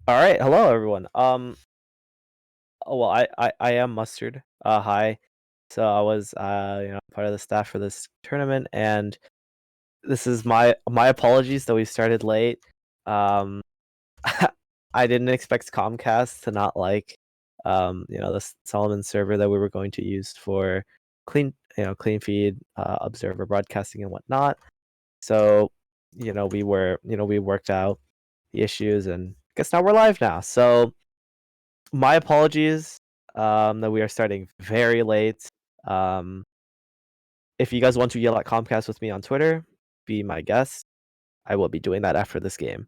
All right, hello everyone. I am Mustard. Hi. So I was part of the staff for this tournament, and this is my apologies that we started late. Um, I didn't expect Comcast to not like the Solomon server that we were going to use for clean feed, observer broadcasting and whatnot. So we worked out the issues, and guess now we're live now. So my apologies that we are starting very late. Um, if you guys want to yell at Comcast with me on Twitter, be my guest. I will be doing that after this game.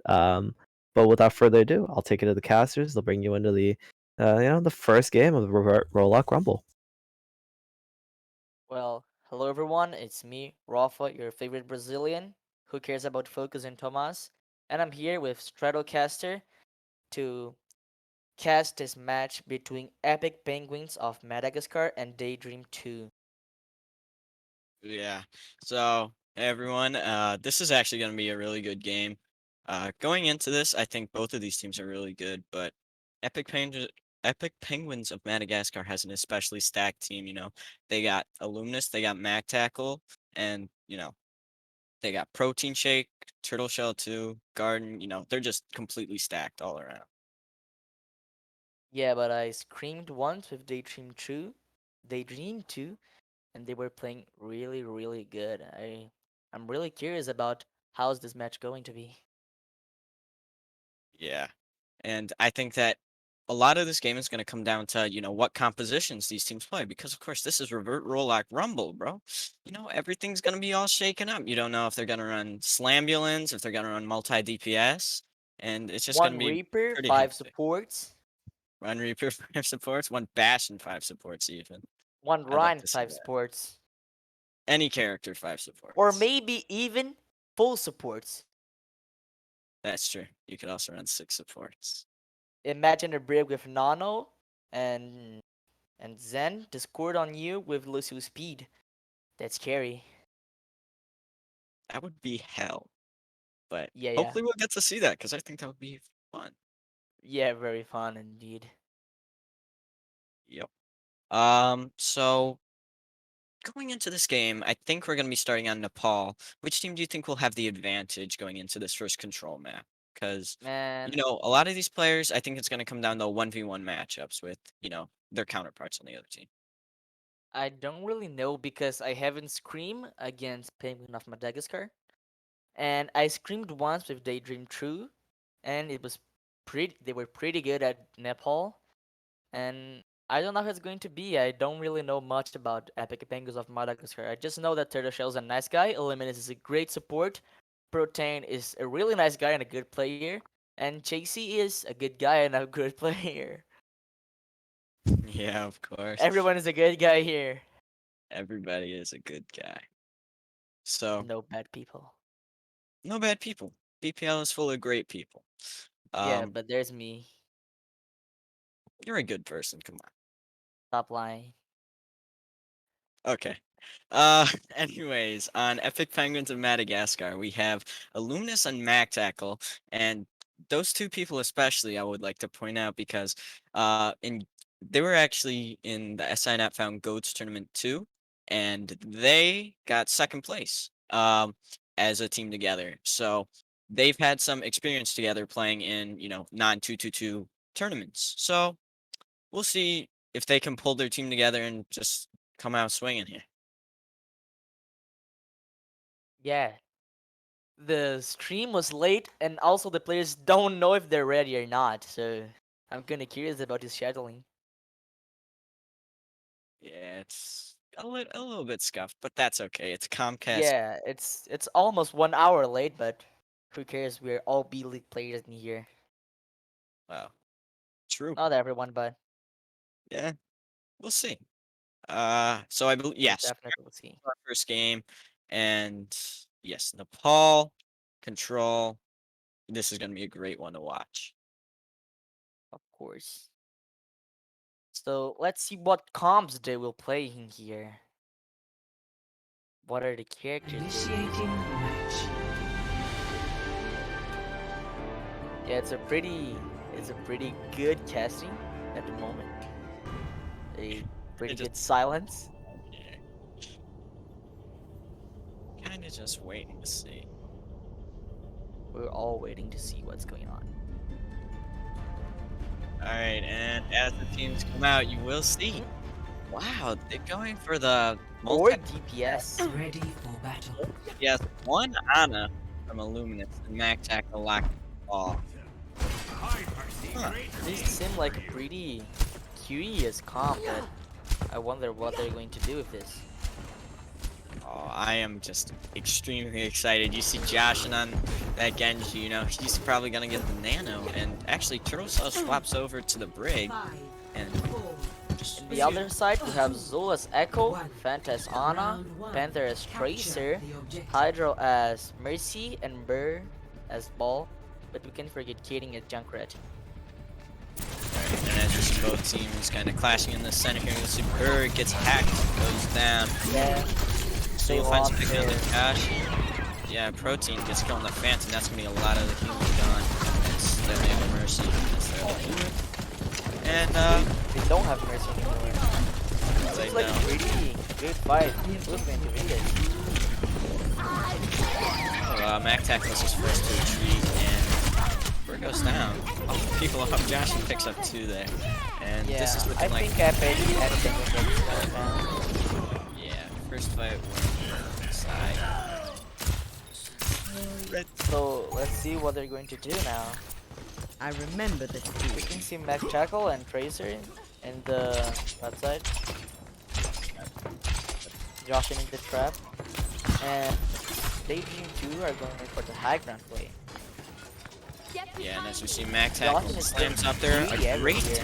But without further ado, I'll take it to the casters. They'll bring you into the first game of the Revert Role Lock Rumble. Well, hello everyone, it's me, Rafa, your favorite Brazilian, who cares about Focus and Tomas, and I'm here with Stratocaster to cast this match between Epic Penguins of Madagascar and DayDream 2. Yeah. So, hey everyone, this is actually going to be a really good game. Going into this, I think both of these teams are really good, but Epic Penguins, Epic Penguins of Madagascar has an especially stacked team. They got Alumnus, they got Mac Tackle, and they got Protein Shake, Turtle Shell 2, Garden. They're just completely stacked all around. Yeah, but I screamed once with DayDream 2, and they were playing really, really good. I'm really curious about how's this match going to be. Yeah. And I think that a lot of this game is going to come down to, what compositions these teams play. Because, of course, this is Revert Role Lock Rumble, bro. Everything's going to be all shaken up. You don't know if they're going to run Slambulance, if they're going to run multi DPS. And it's just going to One be Reaper, pretty 5 hectic. supports, Run Reaper 5 supports, one Bastion 5 supports, even. one I'd like Rhine, to see 5 that. supports. Any character 5 Or supports. maybe even full supports. That's true. You could also run 6 supports. Imagine a brig with Nano and Zen Discord on you with Lucio Speed. That's scary. That would be hell. But Yeah, yeah. hopefully we'll get to see that because I think that would be fun. Yeah, very fun indeed. Yep. So going into this game, I think we're going to be starting on Nepal. Which team do you think will have the advantage going into this first control map? Because, Man, a lot of these players, I think it's going to come down to 1v1 matchups with, their counterparts on the other team. I don't really know because I haven't screamed against Penguin of Madagascar. And I screamed once with Daydream True, and it was pretty. They were pretty good at Nepal, and I don't know how it's going to be. I don't really know much about Epic Penguins of Madagascar. I just know that Turtle Shell's a nice guy, Eliminus is a great support, Protein is a really nice guy and a good player, and Chasey is a good guy and a good player. Yeah, of course. Everyone is a good guy here. Everybody is a good guy. So, No bad people. no bad people. BPL is full of great people. Yeah, Um, but there's me. you're a good person. Come on. Top line. Okay. Anyways, on Epic Penguins of Madagascar, we have Illuminus and Mac Tackle, and those two people especially, I would like to point out because, in they were actually in the SI Not Found Goats tournament too, and they got second place, as a team together. So they've had some experience together playing in, non-222 tournaments. So we'll see if they can pull their team together and just come out swinging here. Yeah, the stream was late, and also the players don't know if they're ready or not. So I'm kind of curious about this scheduling. Yeah, it's a little bit scuffed, but that's okay. It's Comcast. Yeah, it's almost 1 hour late, but who cares? We're all B League players in here. Wow, true. Not everyone, but Yeah, we'll see. So I believe we'll yes, definitely see. our first game, and yes, Nepal control. This is gonna be a great one to watch. Of course. So let's see what comps they will play in here. What are the characters they will Initiating use? match. Yeah, it's a pretty good casting at the moment. A pretty just- good silence. Kind of just waiting to see. We're all waiting to see what's going on. Alright, and as the teams come out, you will see. Wow, they're going for the Or multi DPS. Ready for battle. Yes, one Ana from Illuminous and Mac Tackle lock ball. Huh. These seem like a pretty curious comp, but I wonder what they're going to do with this. Oh, I am just extremely excited. You see Josh and on that Genji, you know, he's probably gonna get the nano, and actually Turtle Cell swaps over to the Brig, 5, and 4, On the other side, we have Zul as Echo, Fanta as Ana, Panther as Tracer, the objective. Hydro as Mercy, and Burr as Ball. But we can't forget Kitten as Junkrat. Right, and as you see both teams kind of clashing in the center here, you see Bird gets hacked, goes down. Yeah, So they we'll find lost some pick on the their- Josh. Yeah, Protein gets killed on the Phantom. That's gonna be a lot of the healing gone. That's their name of Mercy. That's their healer. And They don't have Mercy anymore. they It's like a know. pretty good fight. Who's going to win this? Mac Tackle is his first to retreat, and Bird goes down. Oh, people up. Josh picks up 2 there. And Yeah, this is I looking like think Epic anything with this now. yeah, first fight win side. So let's see what they're going to do now. I remember the We can see Mac Tackle and Tracer in the left side. Josh in the trap. And DayDream 2 are going for the high ground play. Yeah, and as we see Mac Tackle Josh is slams up there, really a great everywhere.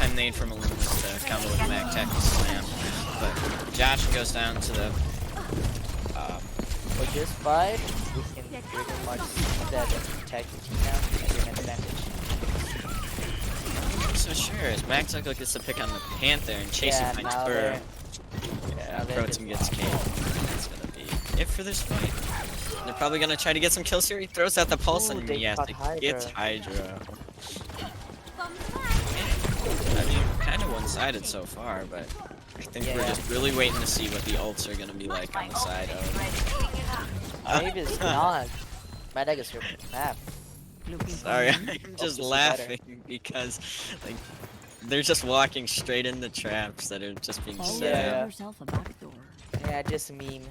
time nade from Illuminous to combo with Mac Tackle slam. But Josh goes down to the With this fight, we can pretty much see that attack the team now and get an advantage. so sure as Mac Tackle gets to pick on the Panther and Chasey Yeah, finds now Burr. they're- Yeah, now they're Protein gets just- caved. That's gonna be it for this fight. They're probably gonna try to get some kills here. He throws out the pulse Ooh, and they yes, caught it gets Hydra. Hydra. I mean, kind of one-sided so far, but I think we're Yeah. just really waiting to see what the ults are gonna be like on the side of. Maybe it's not Madagascar map. looking Sorry, for me. I'm just Obviously better. laughing because like they're just walking straight into traps that are just being Always set Yeah. up. give yourself a back door. Yeah, just a meme.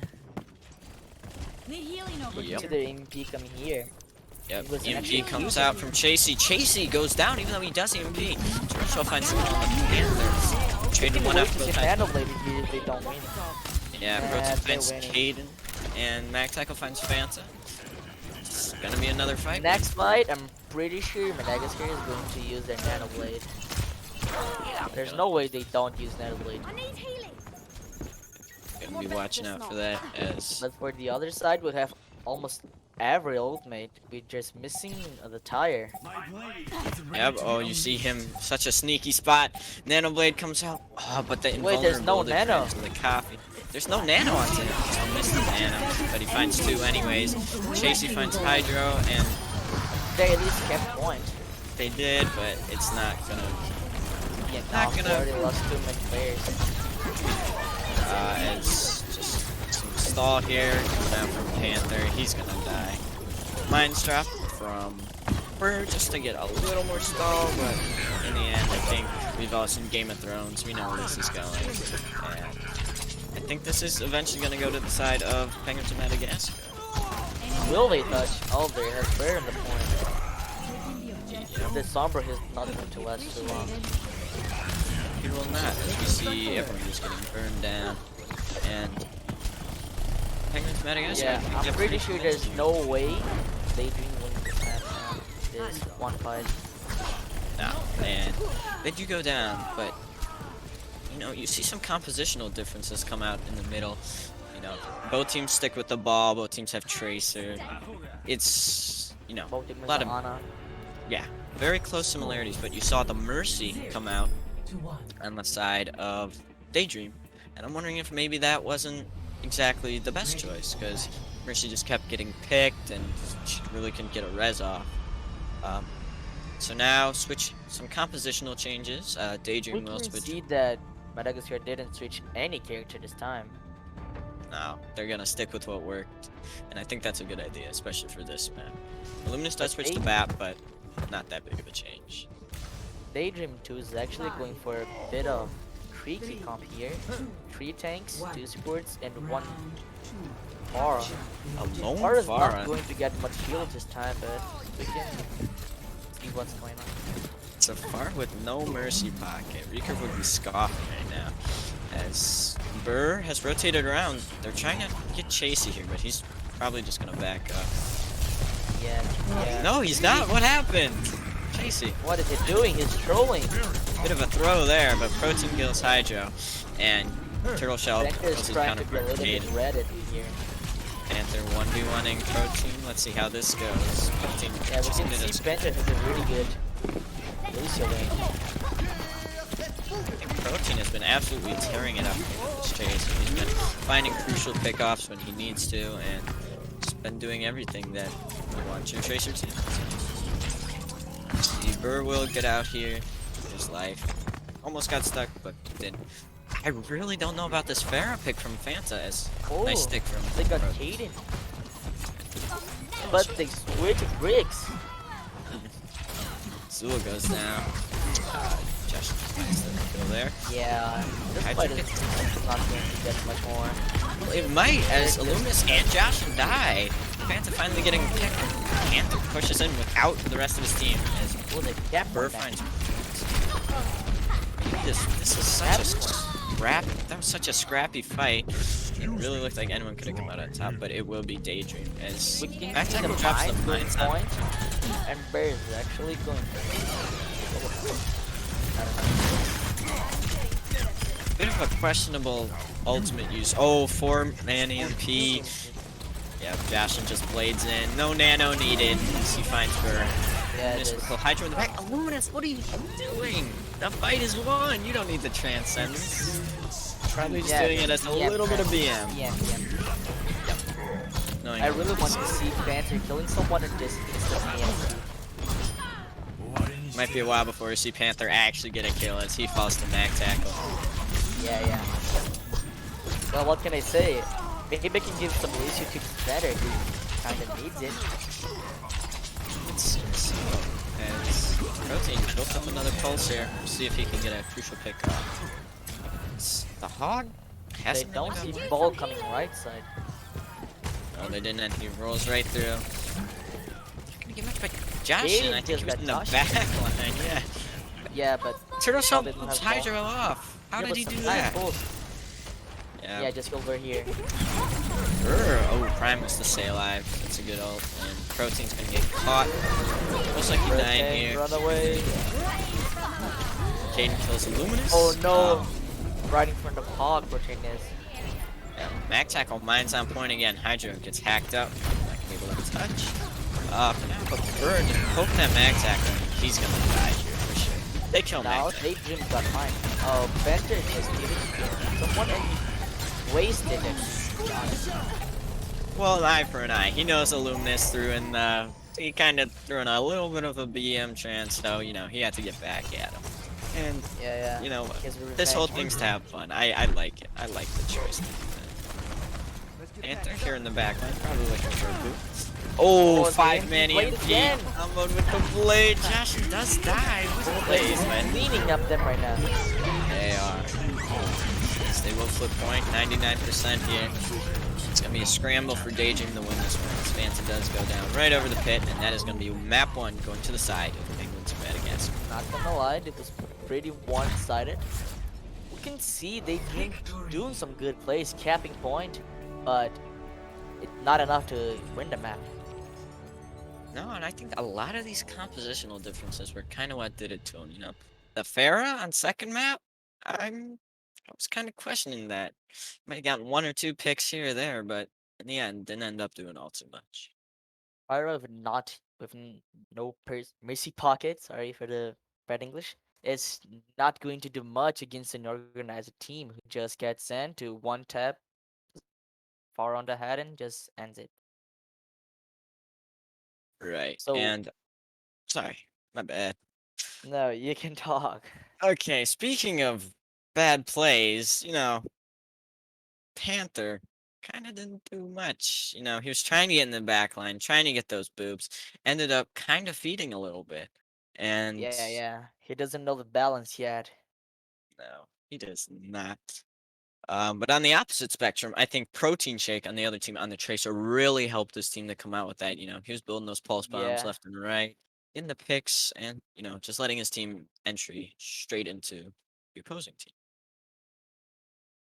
Yep. To the MP coming here. Yep, It was EMP actually comes cute. out from Chasey. Chasey goes down even though he does EMP. Turtle finds someone on the Panthers. Traded one after the If time. handle later here if they don't win. Yeah, Yeah, Protein they're finds winning. Kitten, and Mac Tackle finds Fanta. It's gonna be another fight. Next fight, I'm pretty sure Madagascar is going to use their Nano Blade. There's no way they don't use Nano Blade. Gonna be watching out for that as But for the other side, we have almost every ultimate. We're just missing the tire. yep. Oh, you see him such a sneaky spot. Nano Blade comes out. Oh, but the Wait, there's no invulnerable nano. turns into the coffee. There's no nano on him. So missed the nano, but he finds 2 anyways. Chasey finds Hydro, and They at least kept point. they did, but it's not gonna. Yeah, Not no, gonna- already lost too many players. It's just some stall here. Coming out from Panther. He's gonna die. Mines drop from Bird just to get a little more stall, but in the end, I think we've all seen Game of Thrones. We know where this is going. And I think this is eventually gonna go to the side of Penguins of Madagascar. Will they touch? Oh, they have Bear in the point. The Sombra is not going to last too long. He will not, as we see everyone just getting burned down. And Penguins of Madagascar. Yeah, I think I'm they're pretty sure there's close. no way DayDream wins this match now. This one fight. No, and they do go down, but you know, you see some compositional differences come out in the middle. You know, both teams stick with the ball, both teams have Tracer. It's, you know, Both teams a lot of, Ana. yeah, very close similarities, but you saw the Mercy come out To 1. on the side of DayDream, and I'm wondering if maybe that wasn't exactly the best choice, because Mercy just kept getting picked, and she really couldn't get a res off. Um, so now switch some compositional changes. We Daydream will can switch. see that Madagascar didn't switch any character this time. No, they're gonna stick with what worked, and I think that's a good idea, especially for this map. Illuminous does switch to BAP, but not that big of a change. DayDream 2 is actually going for a bit of tricky comp here. 3 tanks, 2 supports, and 1 Pharah. A lone Pharah's not Pharah. going to get much heal this time, but we can see what's going on. It's a Pharah with no mercy pocket. Reeker would be scoffing right now. As Burr has rotated around, they're trying to get Chasey here, but he's probably just gonna back up. Yeah. No, he's not. What happened? Chasey. What is he doing? He's trolling. Bit of a throw there, but Protein kills Hydro. And Turtle Shell Vector kills is his trying counter to be a little bit Aiden. Reddit here. Panther 1v1ing Protein. Let's see how this goes. Protein Yeah, we just can ended see up Panther has a really good Lucio lane. Protein has been absolutely tearing it up in this chase. He's been finding crucial pickoffs when he needs to, and just been doing everything that you want your Tracer to. See, Burr will get out here. His life. Almost got stuck, but didn't. I really don't know about this Pharah pick from Fanta as Oh, nice stick from they got Protein. Kitten. But they switch bricks. Zula goes down. Josh finds the kill there. Yeah, this I fight think is not going to get much more. Well, it might, as Illuminous and Josh die. Fanta finally getting picked. Panther pushes in without the rest of his team. As Oh, they kept Burr back. finds. This is such a that was such a scrappy fight. It really looked like anyone could have come out on top, but it will be Daydream as We can Back see the Tackle drops the mine going mines on. point, and Bear is actually going for I Bit of a questionable ultimate use. Oh, 4-man EMP. Yeah, Bastion just blades in. No nano needed. He finds Burr. don't know. Yeah, it Miss is. with Hydro in the back. Illuminous, what are you doing? The fight is won. You don't need the transcendence. Probably just doing it as a little bit of BM. Yeah. Knowing I really want to see Panther killing someone and just instantly EMP. Might be a while before we see Panther actually get a kill as he falls to mag tackle. Yeah. Well, what can I say? Maybe I can give some Lucio to better. He kinda needs it. As Protein built up another pulse here. See if he can get a crucial pick off. The Hog They hasn't don't really see got- ball coming right side. No, they didn't, and he rolls right through. Not gonna get much by Josh, They and I think he was just in the got back line, yeah. Yeah, but Turtle Shell didn't flips have ball. Hydro off. How yeah, did but he do sometimes that? both. Yeah. Just over here. Oh, Primus to stay alive. That's a good ult. And Protein's gonna get caught. Looks like he's dying Okay, here. run away. Caden kills Illuminous. Oh no! Right in front of Hog, Protein is. Yeah, Mag Tackle mines on point again. Hydro gets hacked up. Not gonna be able to touch. For now, but Bird poking at Mag Tackle. He's gonna die here for sure. They kill Now Mag Tackle. DayDream got mine. Oh, Bender just giving someone and wasted it. Well, an eye for an eye. He knows Illuminous threw in the. He kind of threw in a little bit of a BM trance, so you know he had to get back at him. And Yeah. you know, His this whole revenge. thing's to have fun. I like it. I like the choice. Panther here in the back line, probably looking for a boot. Oh, Oh, 5-man blade EMP. again. Comboed with the blade. Josh does die with the blade, man. Cleaning up them right now. They are. Yes, they will flip point, 99% here. It's going to be a scramble for DayDream to win this one. Fanta does go down right over the pit, and that is going to be map 1 going to the side of the Penguins of Madagascar. Not gonna lie, it was pretty one-sided. We can see DayDream doing some good plays, capping point, but it's not enough to win the map. No, and I think a lot of these compositional differences were kind of what did it to him, you know? The Pharah on second map, I was kind of questioning that. Might have gotten 1 or 2 picks here or there, but in the end, didn't end up doing all too much. Pyro with no mercy pocket, sorry for the bad English, is not going to do much against an organized team who just gets sent to one tap far on the head and just ends it. Right. So And sorry, my bad. no, you can talk. Okay, speaking of bad plays, Panther kind of didn't do much. He was trying to get in the back line, trying to get those boobs, ended up kind of feeding a little bit. And Yeah, yeah. He doesn't know the balance yet. no, he does not. But on the opposite spectrum, I think Protein Shake on the other team on the Tracer really helped this team to come out with that. He was building those pulse bombs Yeah. left and right, in the picks, and just letting his team entry straight into the opposing team.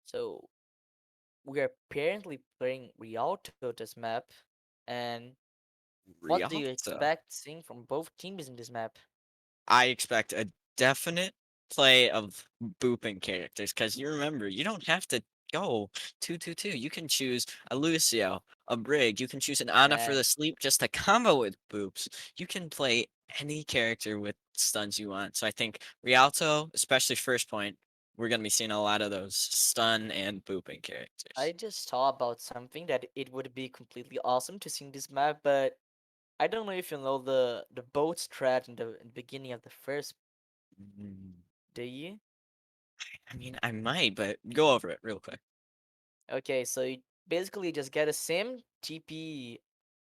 So we are apparently playing Rialto this map, and what do you Rialto. expect seeing from both teams in this map? I expect a definite play of booping characters because you remember you don't have to go 2-2-2. You can choose a Lucio, a Brig. You can choose an Ana for And the sleep just to combo with boops. You can play any character with stuns you want. So I think Rialto, especially first point, we're gonna be seeing a lot of those stun and booping I characters. just thought about something that it would be completely awesome to see in this map, but I don't know if you know the boat strat in the beginning of the first. Mm, Do you? I mean, I might, but go over it real quick. Okay, so you basically just get a sim, TP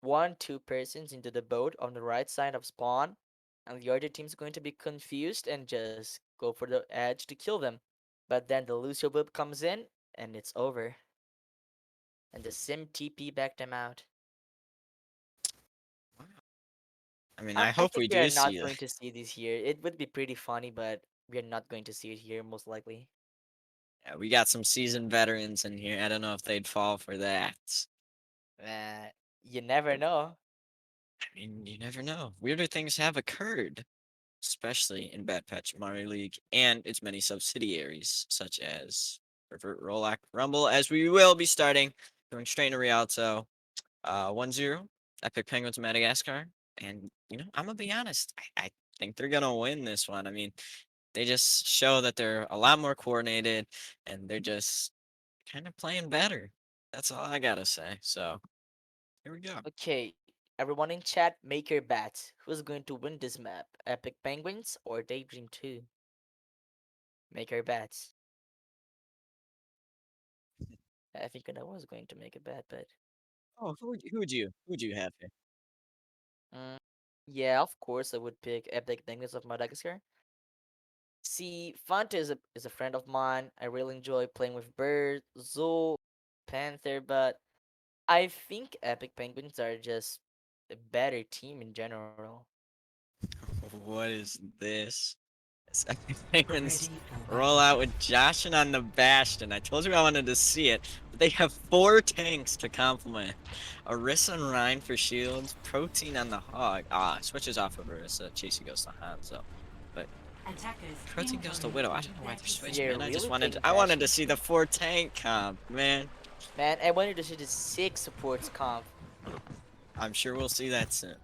one, two persons into the boat on the right side of spawn, and the other team's going to be confused and just go for the edge to kill them. But then the Lucio Bub comes in, and it's over. And the sim TP back them out. Wow. I mean, I I hope think we we are do not see that. going to see this here. It would be pretty funny, but we are not going to see it here, most likely. Yeah, we got some seasoned veterans in here. I don't know if they'd fall for that. Uh, you never know. I mean, you never know. Weirder things have occurred, especially in Bad Patch Mario League and its many subsidiaries, such as Revert Role Lock Rumble, as we will be starting, going straight into Rialto. 1-0, Epic Penguins of Madagascar. And, I'm going to be honest, I think they're going to win this one. I mean, they just show that they're a lot more coordinated and they're just kind of playing better. That's all I got to say. So, here we go. Okay, everyone in chat, make your bets. Who's going to win this map? Epic Penguins or DayDream 2? Make your bets. I think I was going to make a bet, but Oh, who would you have here? mm, yeah, of course I would pick Epic Penguins of Madagascar. See, Fanta is a friend of mine. I really enjoy playing with Bird, Zul, Panther, but I think Epic Penguins are just a better team in general. What is this? It's Epic Penguins Ready for roll battle. out with Joshin on the Bastion. I told you I wanted to see it, but they have 4 tanks to complement. Orisa and Rhine for shields, Protein on the Hog. Switches off of Orisa. Chasey goes to Hanzo. But Attackers Protein goes to Widow. I don't know why they're switching, You're man. really I playing wanted to Bastion? see the 4 tank comp, man. Man, I wanted to see the 6 supports comp. I'm sure we'll see that soon.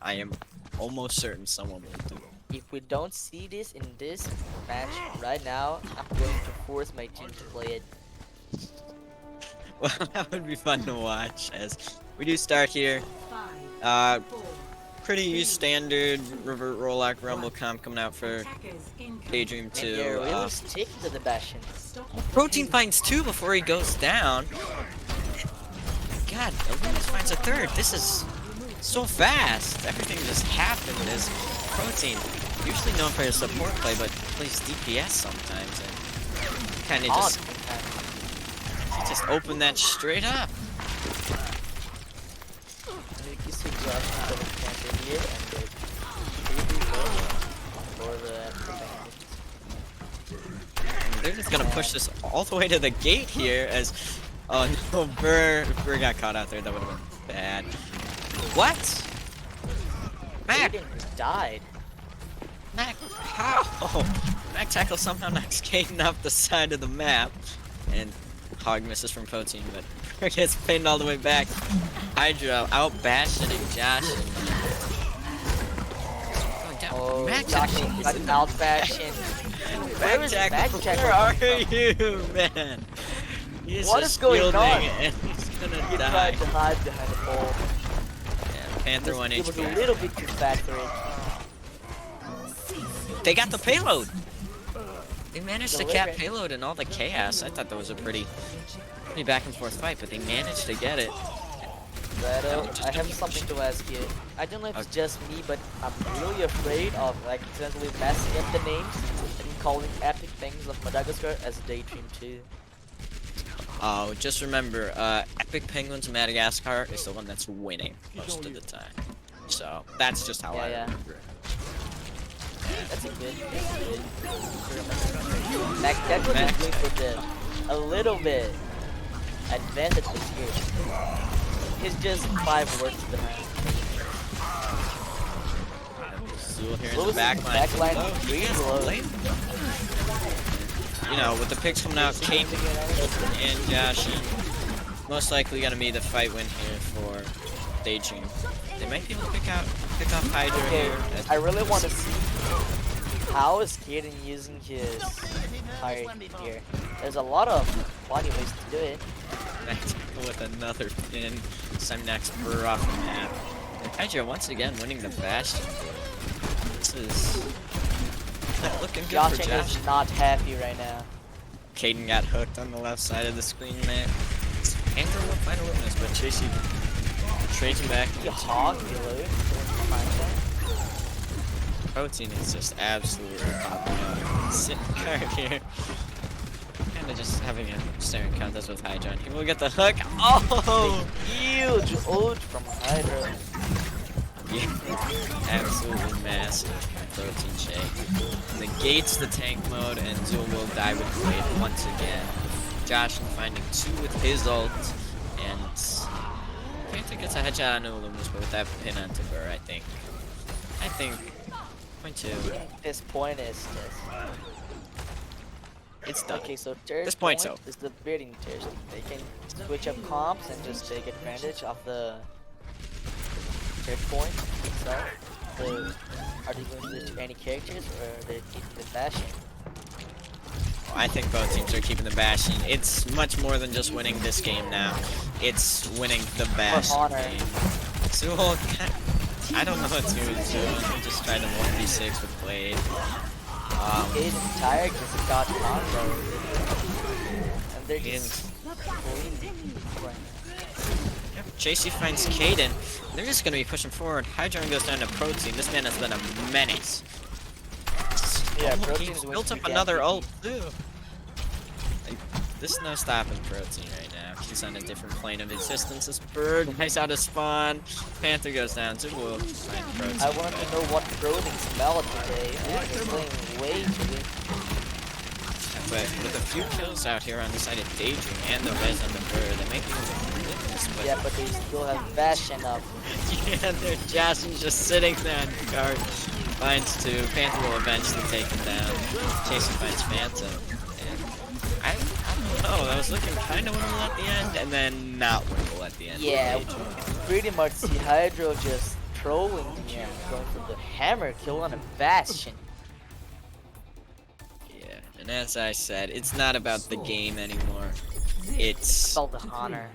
I am almost certain someone will do it. If we don't see this in this match right now, I'm going to force my team to play it. Well, that would be fun to watch as we do start here. 5, Uh, 4, pretty standard Revert Role Lock Rumble comp coming out for attackers incoming. DayDream And 2. they're really sticking to the Bastion. Stop Protein the finds 2 before he goes down. God, Illuminus finds a 3rd. This is so fast. Everything just happened as Protein, usually known for his support play, but plays DPS sometimes. And kind of Odd just, sometimes. he just opened that straight up. And you see Josh instead of Panther here, and they're pretty low for the Penguins. They're just gonna push this all the way to the gate here as, oh no, Burr got caught out there. That would have been bad. What? Mac, Aiden just died. Mac, how? Mac tackle somehow knocks Kitten off the side of the map, and Hog misses from Protein, but Burr gets pinned all the way back. Hydra out bashing Josh. Going down. Oh, Mac Josh tackle. got out Bastion. Where is Mac Mac tackle, Tackle where are coming from? you, man? He's What just is going shielding on? and he's gonna He die. tried to hide behind the pole. Yeah, Panther 1 It was a HP. little bit too fast for it. They got the payload! They managed to cap Deliberate. payload and all the chaos. I thought that was a pretty back and forth fight, but they managed to get it. But just I have a- something to ask you. I don't know if it's Okay. just me, but I'm really afraid of like accidentally messing up the names and calling Epic Penguins of Madagascar as DayDream 2. Oh, just remember, Epic Penguins of Madagascar is the one that's winning most of the time. So, that's just how Yeah, I yeah. remember it. That's a good. That Mac- is going for the a little bit advantage here. He's just 5 words behind. Zool here in the Lewis back line. backline Oh, really yes, low. late. You know, with the picks coming out, Kate and Josh, most likely gonna be the fight win here for DayDream. They might be able to pick off Hydra Okay, here. I really want to see how is Kitten using his fire here. There's a lot of funny ways to do it. With another pin, some next burr off the map. And Hydra once again winning the Bastion. This is not looking good for Josh Josh. is not happy right now. Caden got hooked on the left side of the screen, man. Andrew will find a witness, but Chasey trades him back. He hogged below. Protein is just absolutely popping up. Sitting guard here. Kinda just having a staring contest with Hydra. He will get the hook. Oh! Huge ult from Hydra. Yeah. Absolutely massive protein shake. Negates the tank mode and Zool will die with Blade once again. Josh finding 2 with his ult. And Panther gets a headshot on Illuminus, but with that pin on Timber, I think. Point 2. This point is just. It's done. Okay, so third This point's point is the bidding tiers. They can switch up comps and just take advantage of the third point. So, are they going to switch any characters or are they keeping the bashing? I think both teams are keeping the Bastion. It's much more than just winning this game now. It's winning the Bastion honor. game. Zool, I don't know what to do with Zool. He just tried to 1v6 with Blade. Aiden's tired because he got combo. And they're just bleeding. Yep, JC finds Caden. They're just going to be pushing forward. Hydra goes down to Protein. This man has been a menace. Yeah, Oh, Protein's he's going built to up be another gassy. ult too. Like, there's no stopping Protein right now. He's on a different plane of existence. This bird, nice out of spawn. Panther goes down. Zool find Protein. I want to know what Protein smelled today. Man, he's playing way too good. But with a few kills out here on the side of DayDream and the res on the bird, they make it this, but Yeah, but they still have Bastion up. yeah, their Jason's just sitting there on guard. Finds 2. Panther will eventually take him down. Jason finds Phantom. And I don't know, that was looking kind of winnable at the end, and then not winnable at the end. Yeah, we pretty much see Hydro just trolling here, going for the hammer kill on a Bastion. Yeah, and as I said, it's not about the game anymore. It's Felt the honor.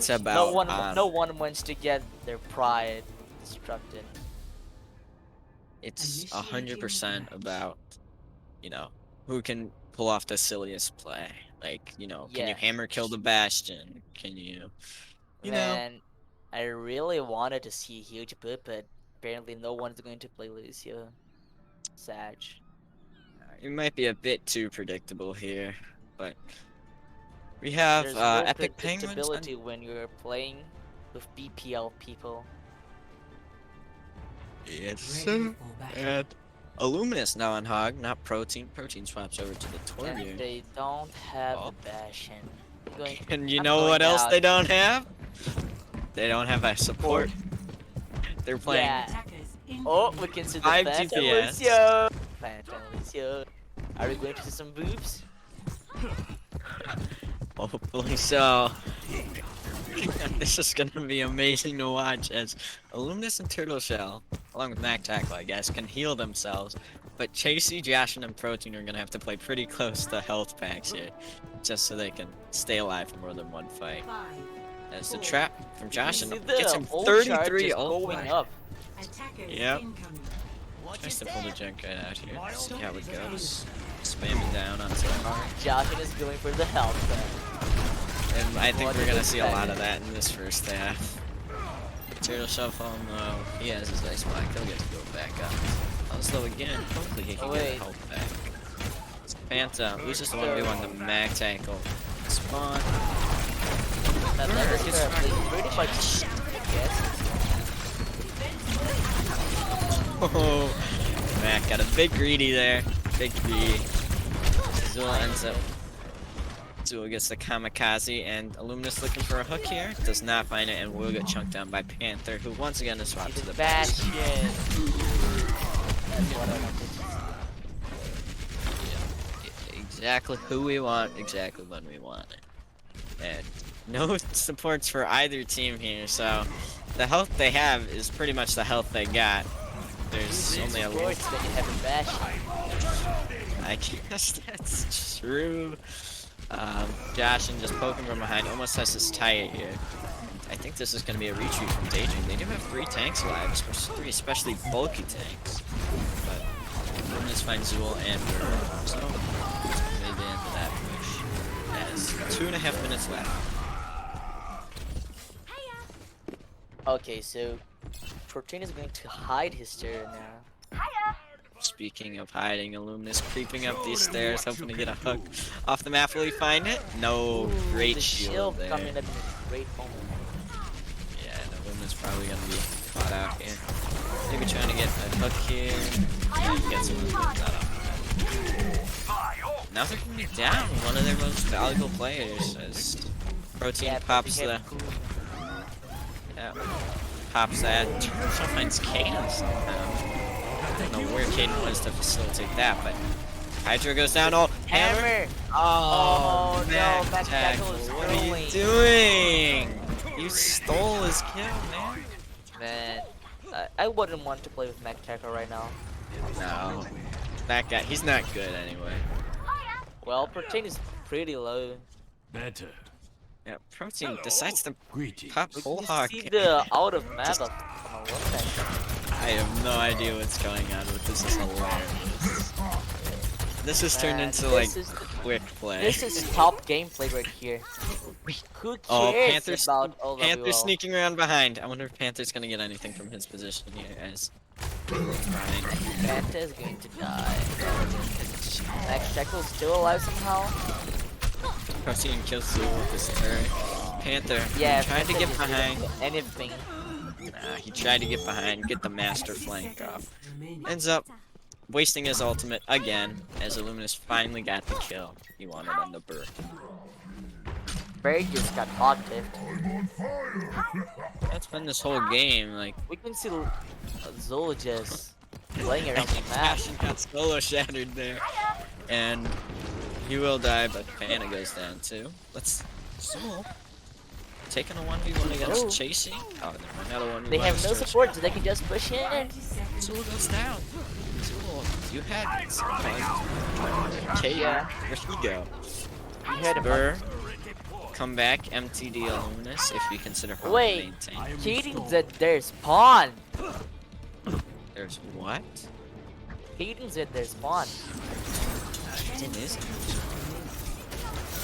about No one wants to get their pride destructed. It's 100% about, you know, who can pull off the silliest play. Like, you know, can you Yeah. hammer kill the Bastion? Can you know? Man, I really wanted to see a huge boot, but apparently no one's going to play Lucio. Sag. It might be a bit too predictable here, but we have There's no Epic Penguins. predictability when you're playing with BPL people. Yes, Ready for battle. and Illuminus now on Hog, not Protein. Protein swaps over to the And Torbjorn. they don't have Oh. a Bastion. Going, And you I'm know going what else out. they don't have? They don't have a support. They're playing. Yeah. Attackers in Oh, we can see the 5 Phantom DPS. Lucio. Phantom Lucio. Are we going to see some boobs? Hopefully so. This is gonna be amazing to watch as Illuminus and Turtle Shell, along with Mac Tackle, I guess, can heal themselves But Chasey, Josh, and Protein are gonna have to play pretty close to health packs here, just so they can stay alive for more than one fight. As the trap from Josh and See gets the him ult charge 33 is ult. going up. Yep. Tries to pull the junk right out here. See how it goes. Spamming down onto the heart. Josh is going for the health pack. And I think we're gonna see a lot of that in this first half. Turtle shove home though. He has his ice block. He'll get to go back up. Slow again. Hopefully he can get the health back. Phantom loses the 1v1 to mag tackle. Spawn. That is pretty much yes. Oh, Mac got a big greedy there. Big greedy. Zul ends up. Zul gets the kamikaze, and Illuminus looking for a hook here. Does not find it, and will get chunked down by Panther, who once again is swapped to the back. Bastion. That's what I wanted. Yeah, exactly who we want, exactly when we want it. And no supports for either team here, so the health they have is pretty much the health they got. There's only a little. That you have a Bastion. I guess that's true. Josh and just poking from behind almost has his tie here. I think this is going to be a retreat from DayDream. They do have 3 tanks alive, three especially bulky tanks. But Illuminus finds Zool and Burr, so maybe into that push. As 2.5 minutes left. Okay, so Protein is going to hide his turret now. Speaking of hiding, Illuminus creeping up these stairs, hoping to get a hook off the map. Will he find it? No. Great the shield there. coming up in a great moment. Yeah, the Illuminus probably gonna be caught out here. Maybe trying to get a hook here. Yeah, he gets one. Now they're gonna be down one of their most valuable players as Protein pops the. Yeah, pops that. Turns out finds Kitten somehow. I don't know where Kitten was to facilitate that, but Hydra goes down. Oh, hammer! Oh, no, Mac tackle is what are you throwing. doing? You stole his kill, man. Man, I wouldn't want to play with Mac Tackle right now. No, that guy, he's not good anyway. Well, Protein is pretty low. Better. Yeah, Protein decides to Greetings. pop Whole Hawk. See the out of map of I have no idea what's going on with this. Is hilarious. This has turned into like quick play. This is top gameplay right here. Who cares Oh, Panther's, about OWL? Panther's sneaking around behind. I wonder if Panther's gonna get anything from his position here as Panther is going to die. Max Tackle is still alive somehow. Protein kills Zul with his turret. Panther tried to get behind. Anything. Nah, he tried to get behind, get the master flank off. Ends up wasting his ultimate again as Illuminus finally got the kill he wanted on the Burr. Barry just got octaved. That's been this whole game, like We can see Zola just playing around the map. Passion got solo shattered there. And he will die, but Panda goes down too. Let's Zul taking a 1v1 against Chasey. Oh, they're not a 1v1. They have no support, so they can just push in. Zul goes down. Zul, you had some fun. Yeah. Where'd he go? You heard Burr, come back, MTD Illuminus, if you consider her Wait. main tank. Keating's at their spawn. There's what? Keating's at their spawn. It is.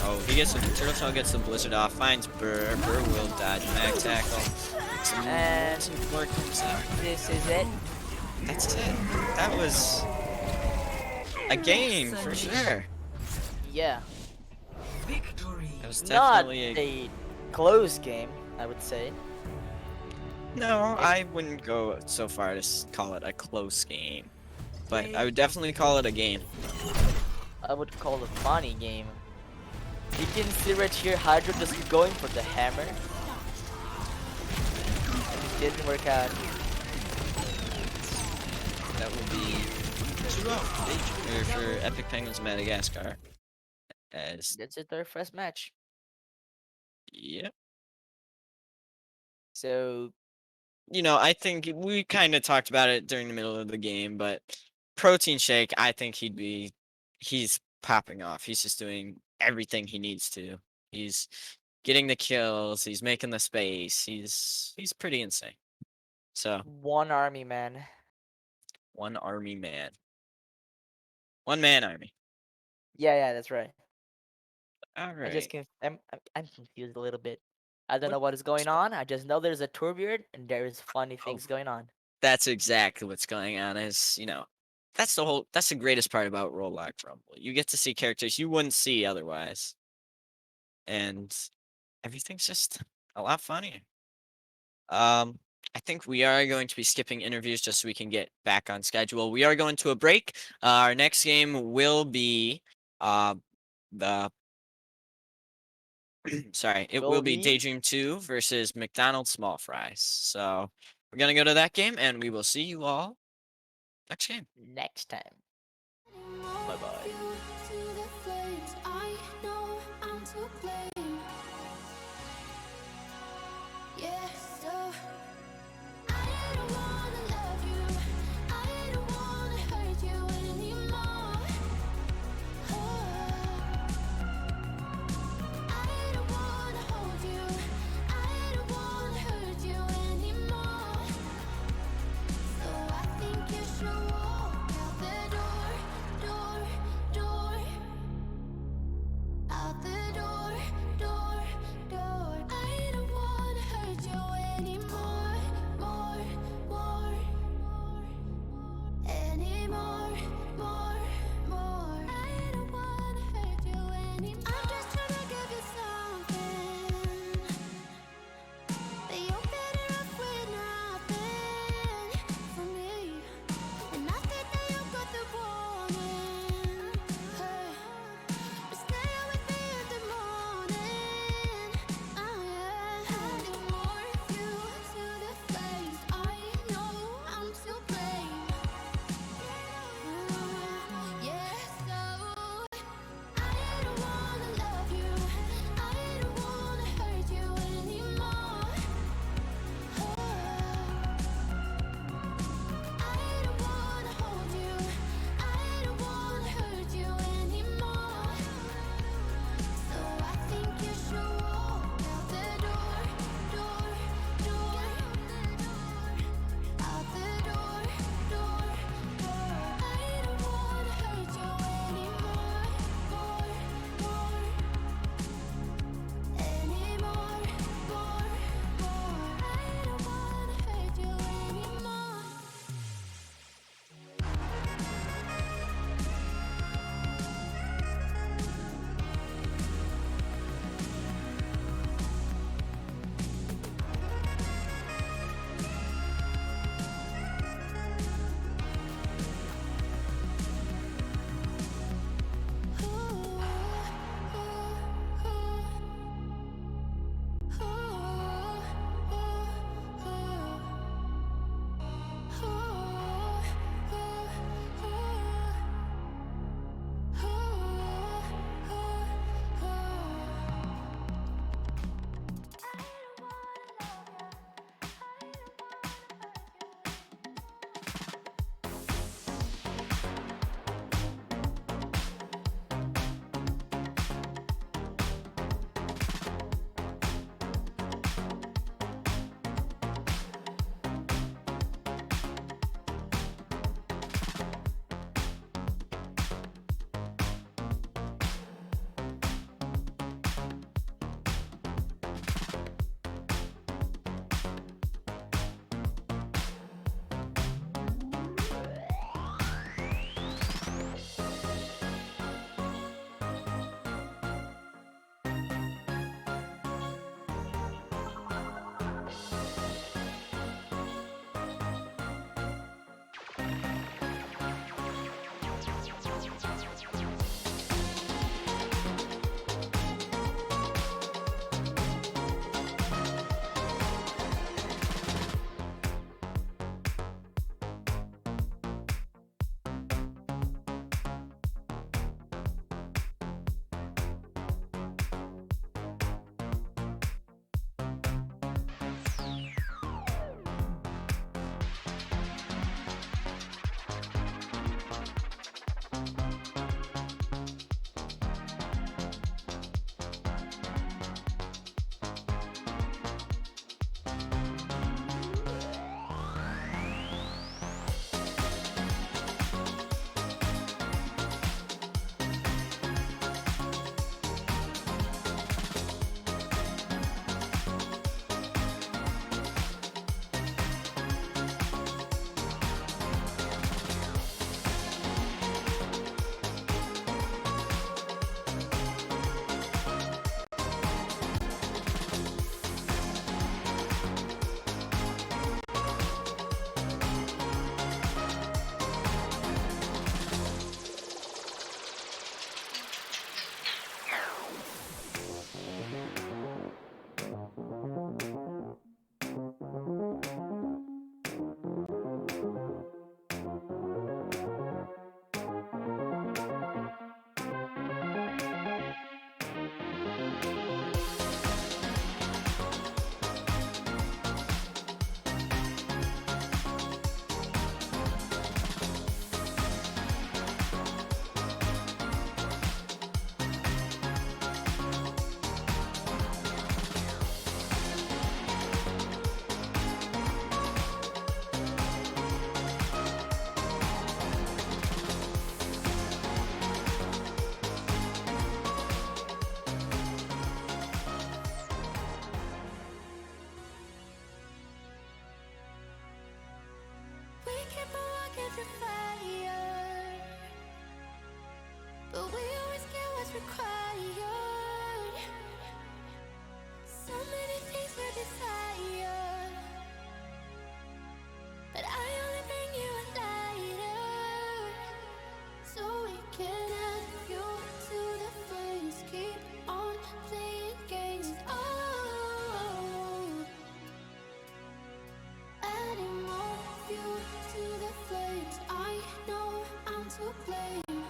Oh, he gets the Turtle Tail gets the blizzard off, finds Burr. Burr will dodge mag tackle. And Support comes out. this is it. That's it. That was a game for sure. Yeah. It was Not definitely a close game, I would say. No, I wouldn't go so far as call it a close game, but I would definitely call it a game. I would call it a funny game. You can see right here Hydra just going for the hammer. And it didn't work out. That will be 2-0 for Epic Penguins Madagascar. As That's it, their first match. yep. So You know, I think we kind of talked about it during the middle of the game, but protein shake, I think he's popping off. He's just doing everything he needs to. He's getting the kills. He's making the space. He's pretty insane. So One army, man. one army man, one man army. Yeah, that's right. All I just right. can. I'm confused a little bit. I don't What? know what is going on. I just know there's a Tourbeard and there is funny Oh, things going on. that's exactly what's going on. Is that's the whole. That's the greatest part about Role Lock Rumble. You get to see characters you wouldn't see otherwise, and everything's just a lot funnier. I think we are going to be skipping interviews just so we can get back on schedule. We are going to a break. Our next game will be uh the sorry, it Will will be be DayDream 2 versus McDonald Small Fries. So we're gonna go to that game and we will see you all next game. next time. Bye bye. So I think you should walk out the door. We keep on walking through fire, but we always get what's required. So many things we desire, but I only bring you a lighter, so we can add fuel to the flames. Keep on playing games. Oh, adding more fuel to the flames. I know I'm to blame.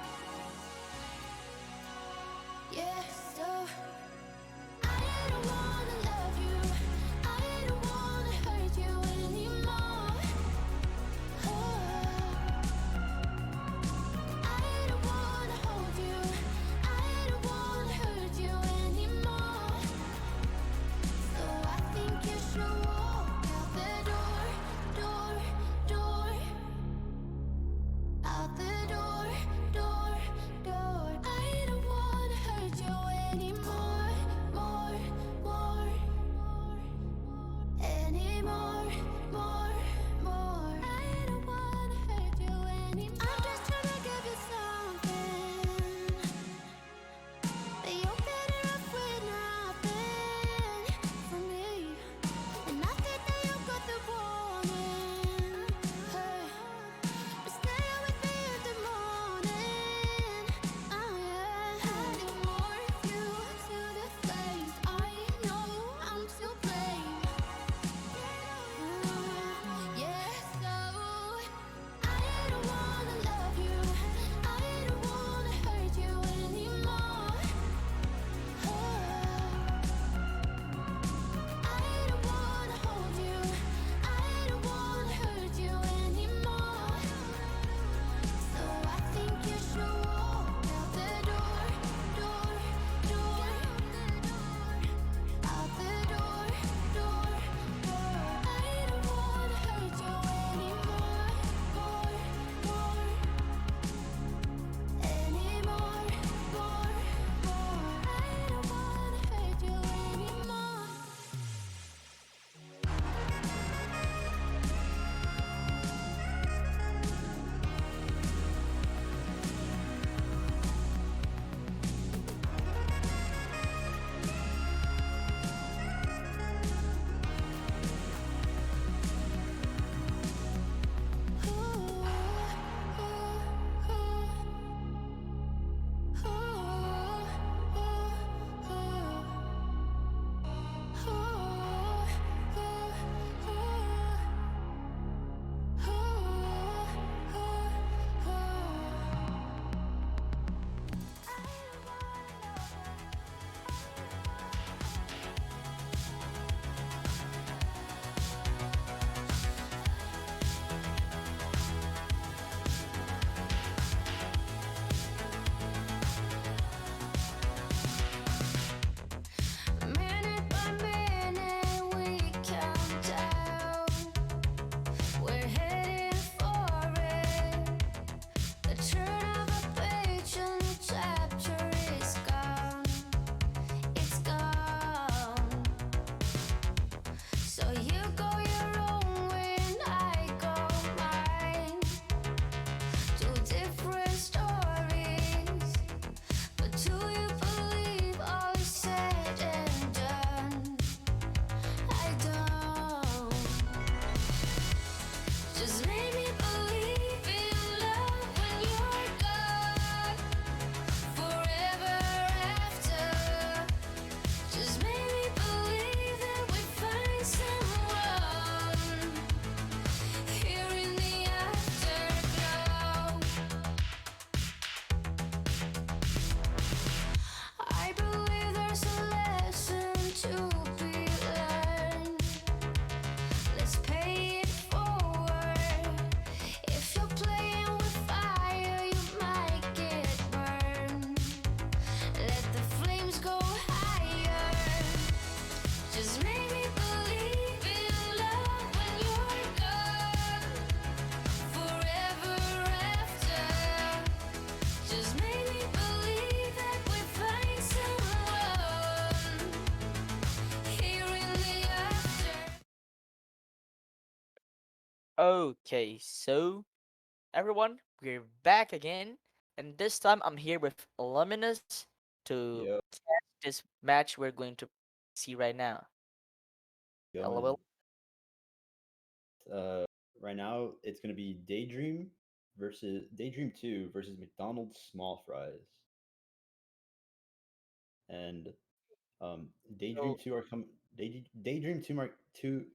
Okay, so everyone, we're back again, and this time I'm here with Luminous to Yo, test this match we're going to see right now. going. LOL. Uh, right now it's gonna be Daydream versus Daydream 2 versus McDonald's small fries. And Daydream So, 2 are coming Daydream 2 mark 2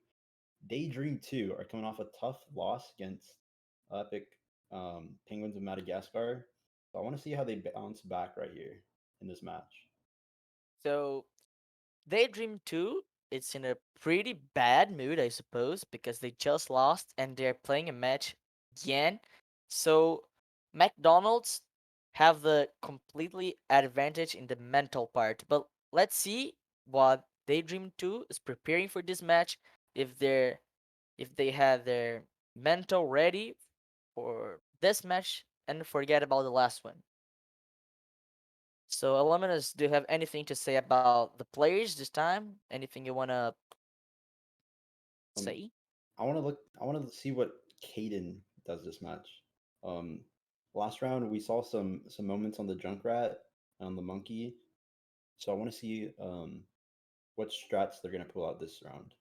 Daydream 2 are coming off a tough loss against Epic Penguins of Madagascar. So I want to see how they bounce back right here in this match. so Daydream 2, it's in a pretty bad mood, I suppose, because they just lost and they're playing a match again. So McDonald's have the completely advantage in the mental part. But let's see what Daydream 2 is preparing for this match, if they have their mental ready for this match and forget about the last one. So, Illuminus, do you have anything to say about the players this time? Anything you wanna Um, say? I want to see what Kitten does this match. Um, last round we saw some moments on the Junkrat and on the Monkey, so I want to see what strats they're gonna pull out this round.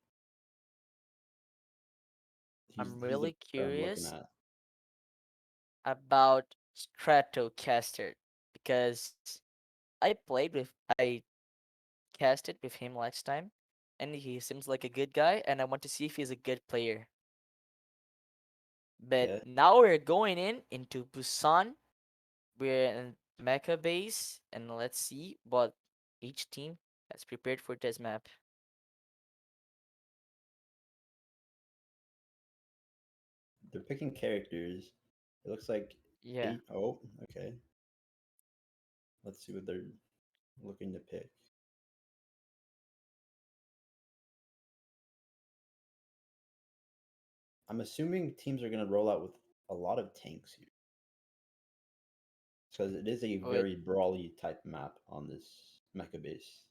I'm He's the really player I'm looking curious at. about Stratocaster because I casted with him last time, and he seems like a good guy, and I want to see if he's a good player. But Okay, now we're going into Busan. We're in Mecha base, and let's see what each team has prepared for this map. they're picking characters. It looks like Yeah. eight. Oh, okay. Let's see what they're looking to pick. I'm assuming teams are gonna roll out with a lot of tanks here because it is a Wait. very brawly type map on this mecha base.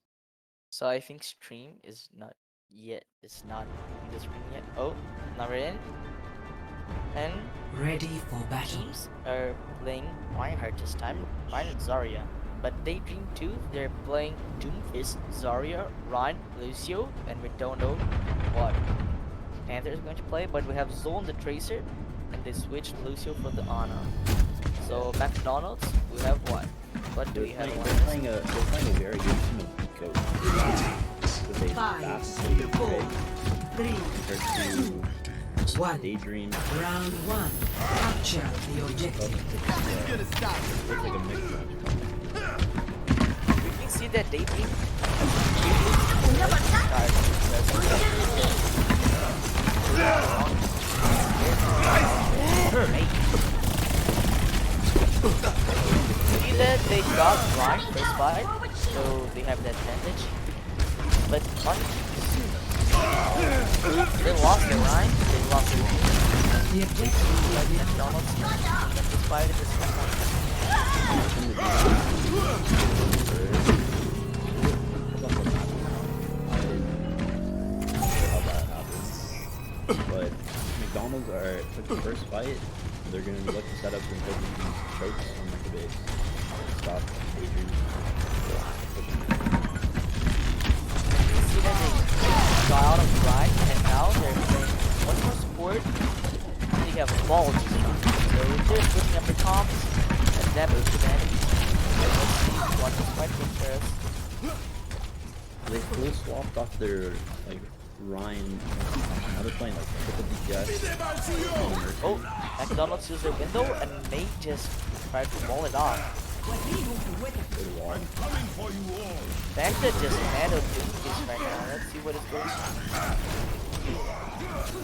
So I think stream is not yet. It's not in the screen yet. Oh, now we're in. And Ready for battle. teams are playing Reinhardt this time. Ryan and Zarya. But Daydream 2, they're playing Doomfist, Zarya, Ryan, Lucio, and we don't know what Panther is going to play. But we have Zone the Tracer, and they switched Lucio for the Ana. So McDonald's, we have what? What do we have? They're playing a very good team of goats with a Five, fast four, play 3, compared to 1. Daydream. Round 1. Capture the objective. Looks like a mixed match. We can see that Daydream see that they got Ryan first fight, so they have the advantage. But on they lost the Ryan, they lost the The objective like McDonald's and this fight is How that happens. But McDonald's are took the first fight. They're gonna look to set up some good chokes on the base. Stop Adrian. see that they got out of Ryan and now they're playing one more support. They have balls this time. So they're putting up the comps and damage to the enemy. And let's see what this fight brings for us. They fully swapped off their like Ryan. Now they're playing like triple DPS. Oh, McDonald's used their window and may just try to wall it off. Good wall. Banta just handled Doomfist right now. Let's see what is going on.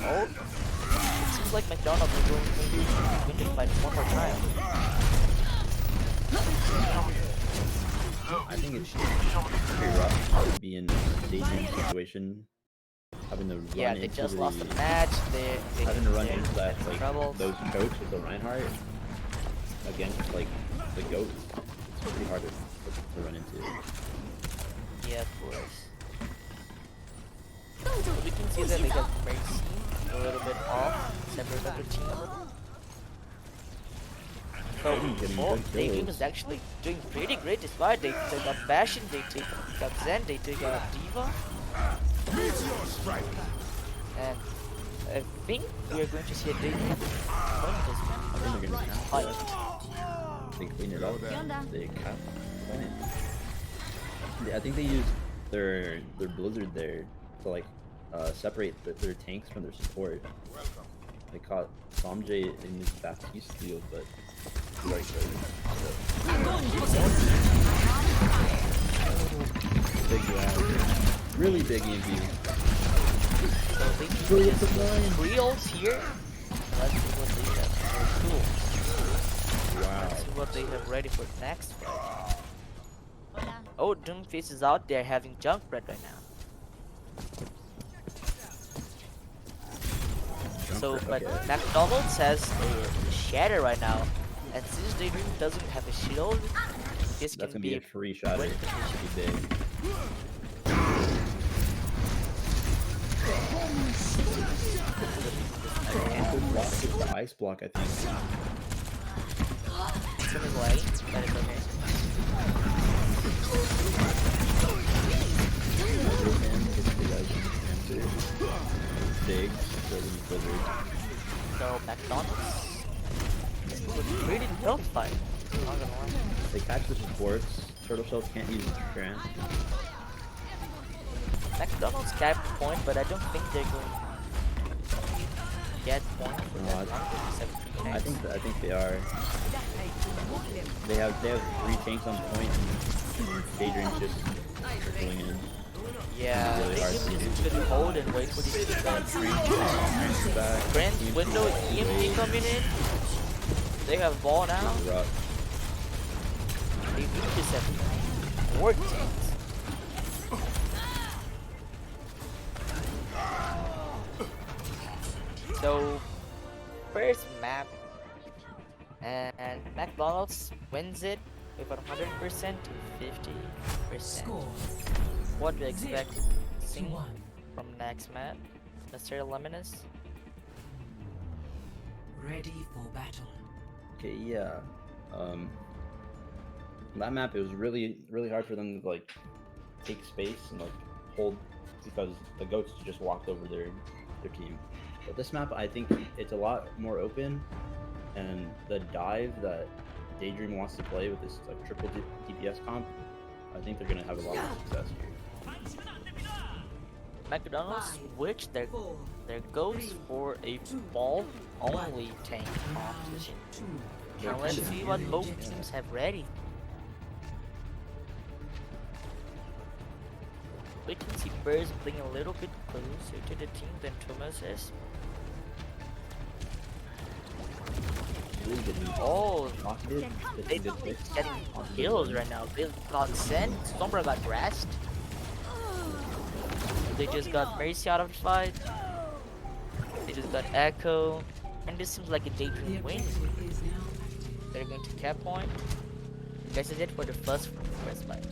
Oh, it seems like McDonald's is going to win this fight one more time. I think it's pretty rough to be in a Daydream situation. Having to run Yeah, they into just the, lost the match. They having to run they're into that in like trouble. those chokes with the Reinhardt against like the goat. It's pretty hard to run into. Yeah, of course. We can see that they got Mercy a little bit off, separate of the team. So, Getting oh, good DayDream kills. is actually doing pretty great despite they got Bastion, they got Zen, they took Diva. And I think we are going to see a DayDream win this I think they're gonna fight. they clean it up. They cap point. I think they used their blizzard there to like separate their tanks from their support. They caught Somjay in his Baptiste field, but right there. Big round. Really big EMP. So they can just 3 ults here. Let's see what they have. Cool. Wow. Let's see what they have ready for next fight. Oh, Doomface is out there having Junkrat right now. So, but Okay. McDonald's has a Shatter right now, and since DayDream doesn't have a shield, this That's can gonna be be a free shot. win It condition. should be big. Good block with the ice block, I think. Some is lagging, that is okay. Big, so then Blizzard. So McDonald's, this was a pretty tough fight. Not gonna lie. They catch the supports. Turtle Shells can't use Trance. McDonald's capped point, but I don't think they're going to get point for No, that 157 I think they are. They have 3 tanks on point and DayDream's just trickling in. Yeah, really they hard just to need do. to hold and wait for these guys. Back. Grand window EMP coming in. They have ball now. Rough. They just have 4 tanks. So, first map, and McDonald's wins it with 100% to 50%. Score What do you expect 3 to 1. from next map, Mr. Luminous? Ready for battle. Okay, yeah. That map, it was really hard for them to like take space and like hold, because the goats just walked over their team. But this map, I think it's a lot more open, and the dive that DayDream wants to play with this like triple DPS comp, I think they're gonna have a lot of success here. McDonald's 5, switched their 4, goats for a ball only tank composition. 2. Now let's see what both teams have ready. We can see Birds playing a little bit closer to the team than Thomas is. Really good move. Oh, Pocketed, they good are hit. getting kills right now. They got Zen, Sombra got Rest. They just got Mercy out of the fight. They just got Echo. And this seems like a The DayDream win. objective is now active. They're going to cap point. This is it for the first fight.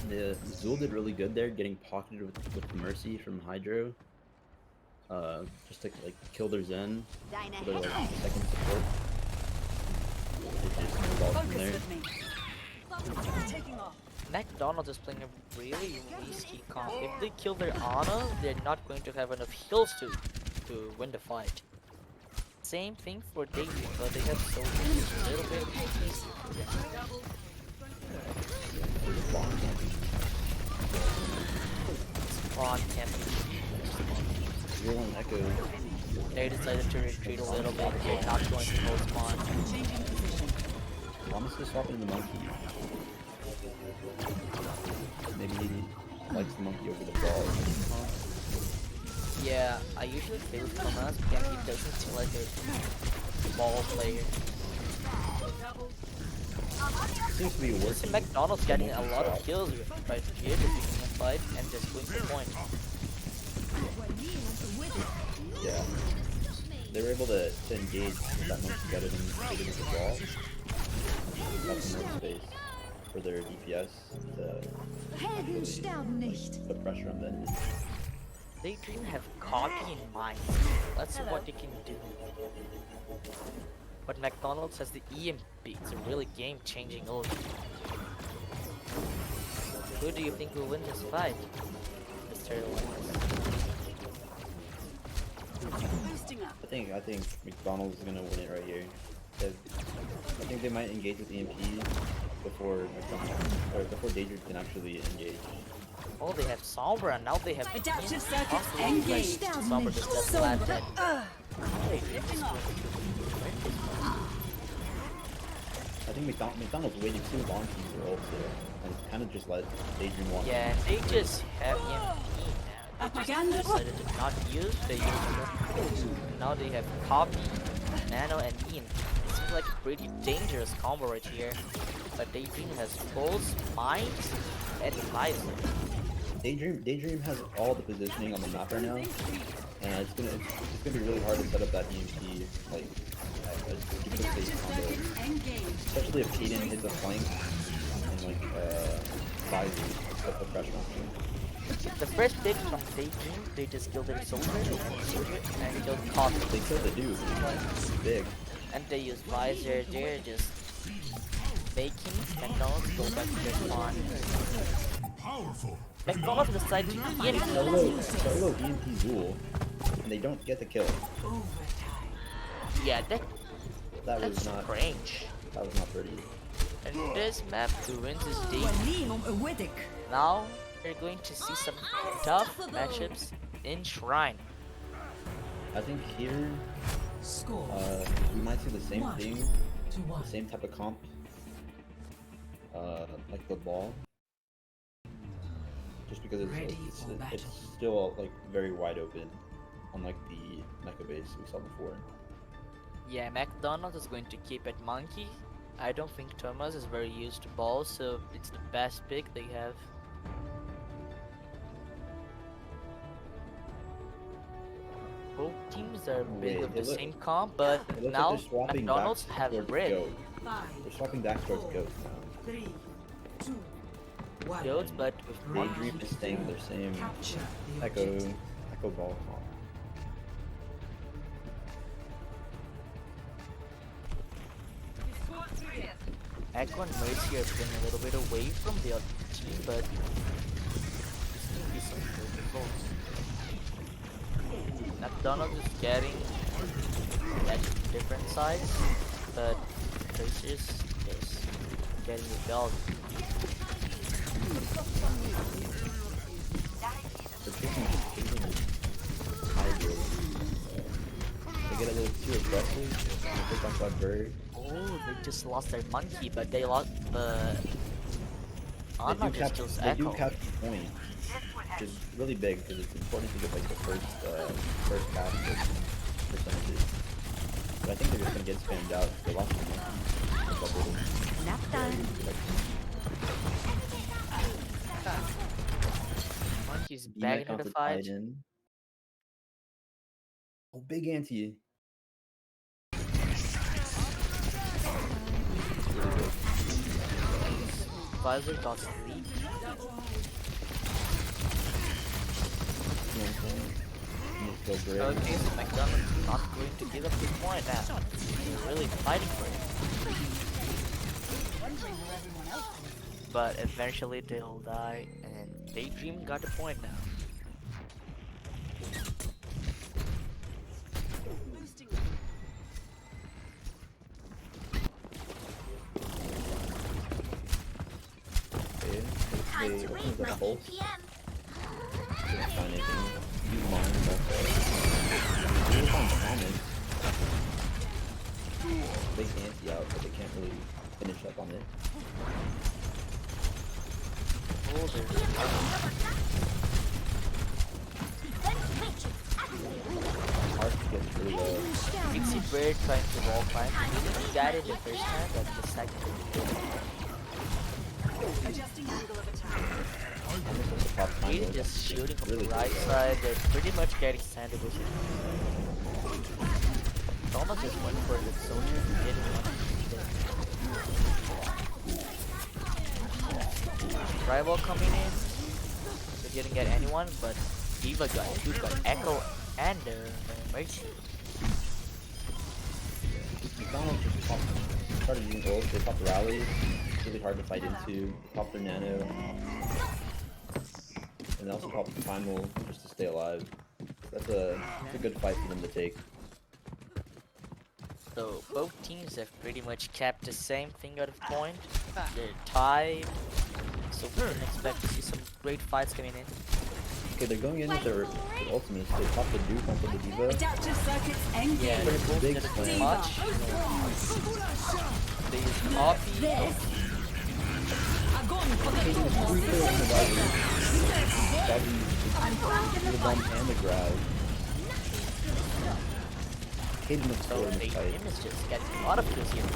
The Zul did really good there, getting pocketed with Mercy from Hydro. Just to like kill their Zen for their like, second support. It just snowballed from there. McDonald's is playing a really risky comp. If they kill their Ana, they're not going to have enough heals to win the fight. Same thing for DayDream, but they have so a little bit easier for them. Spawn camping. Zul and Echo. They decided to retreat a little bit. They're not going to hold spawn. Honestly, swapping the monkey. Maybe he likes the monkey over the ball. Yeah, I usually play with Thomas, but he doesn't seem like a ball player. Seems to be See working. McDonald's getting a lot of kills right here at the beginning of the fight and just going for point. Yeah. They were able to engage with that monkey better than they did with the ball. Got some more space. for their DPS to Helden sterben nicht. put pressure on the enemy. DayDream have copy in mind. Let's see what they can do. But McDonald's has the EMP. It's a really game-changing ult. Who do you think will win this fight, Mr. Lewis? I think McDonald's is gonna win it right here. I think they might engage with EMP before McDonald's or before DayDream can actually engage. Oh, they have Sombra, and now they have Adaptive EMP. circuits Possibly, engaged. like, Sombra just got planted. DayDream is going to win this one. I think McDonald's waited too long to use their ult there, and kind of just let DayDream walk. Yeah, they just have EMP now. They just decided to not use. They used it. Now they have copy, nano, and EMP. It seems like a pretty dangerous combo right here. But DayDream has pulse, mines, and visor. DayDream has all the positioning on the map right now, and it's gonna be really hard to set up that EMP like a super safe combo, especially if Kitten hits a flank and like visor put the pressure on him. The first pick from DayDream, they just killed their soldier and killed copy. They killed the dude. It's big. And they use visor. They're just baking. McDonald's go back to their spawn. McDonald's decided to Solo EMP Zool, and they don't get the kill. Yeah, That that's was not strange. that was not pretty. And this map, who wins is D. Überlegung awiddick. Now we're going to see some tough matchups in Shrine. I think here Score we might see the same thing, to 1. the same type of comp, like the ball. Just because Ready it's for battle. still like very wide open, unlike the mecha base we saw before. Yeah, McDonald's is going to keep it monkey. I don't think Thomas is very used to balls, so it's the best pick they have. Both teams are big Wait, of the it look- same comp, but It looks now like they're swapping McDonald's backs have towards red. Goat. 5, They're swapping backs towards Goats now. 3, 2, 1. Goats, but with monkey. DayDream is staying their same Capture the Echo objective. ball comp. Echo and Mercy are playing a little bit away from the other team, but this can be some good results. McDonald's is getting at different sides, but Tracer's is getting the belt. They're taking hybrid. They get a little too aggressive. They pick off that bird. Oh, they just lost their monkey, but they lost the Anna just kills They do Echo. capture point, which is really big because it's important to get like the first cast percentages. But I think they're just gonna get spammed out. They lost their monkey. Nap time. Monkey's back into the fight. Oh, big anti. Visor got sleep. Okay, so McDonald's not going to give up this point now. He's really fighting for it. But eventually they'll die, and DayDream got the point now. Time to read my pulse. APM. Couldn't find anything. You mine, but you found Thomas. Big anti out, but they can't really finish up on it. Oh, there's Hard to get through though. you can see Bird trying to wall climb. He got it the first time, but the second Adjusting angle of attack. Almost a top time he's though. just shooting from Really the right good. side. They're pretty much getting sandwiched. Thomas just went for the soldier and didn't want to rival coming in. They didn't get anyone, but Diva got two, got Echo and Mercy. McDonald just started using ult. They popped the rally. It's really hard to fight into. Popped their nano. And they also popped the primal just to stay alive. That's a good fight for them to take. So both teams have pretty much kept the same thing at a point. They're tied. So we can expect to see some great fights coming in. Okay, they're going in with their ultimates. They popped the Duke onto the Diva. Adaptive circuits engaged. Yeah, they're both Big gonna do slam. much. They use copy. This. Agony for the Kaden was two. 3 kills in the Survivor. The bomb and the grab. Kaden looks So slow in they this fight. is just getting a lot of kills here.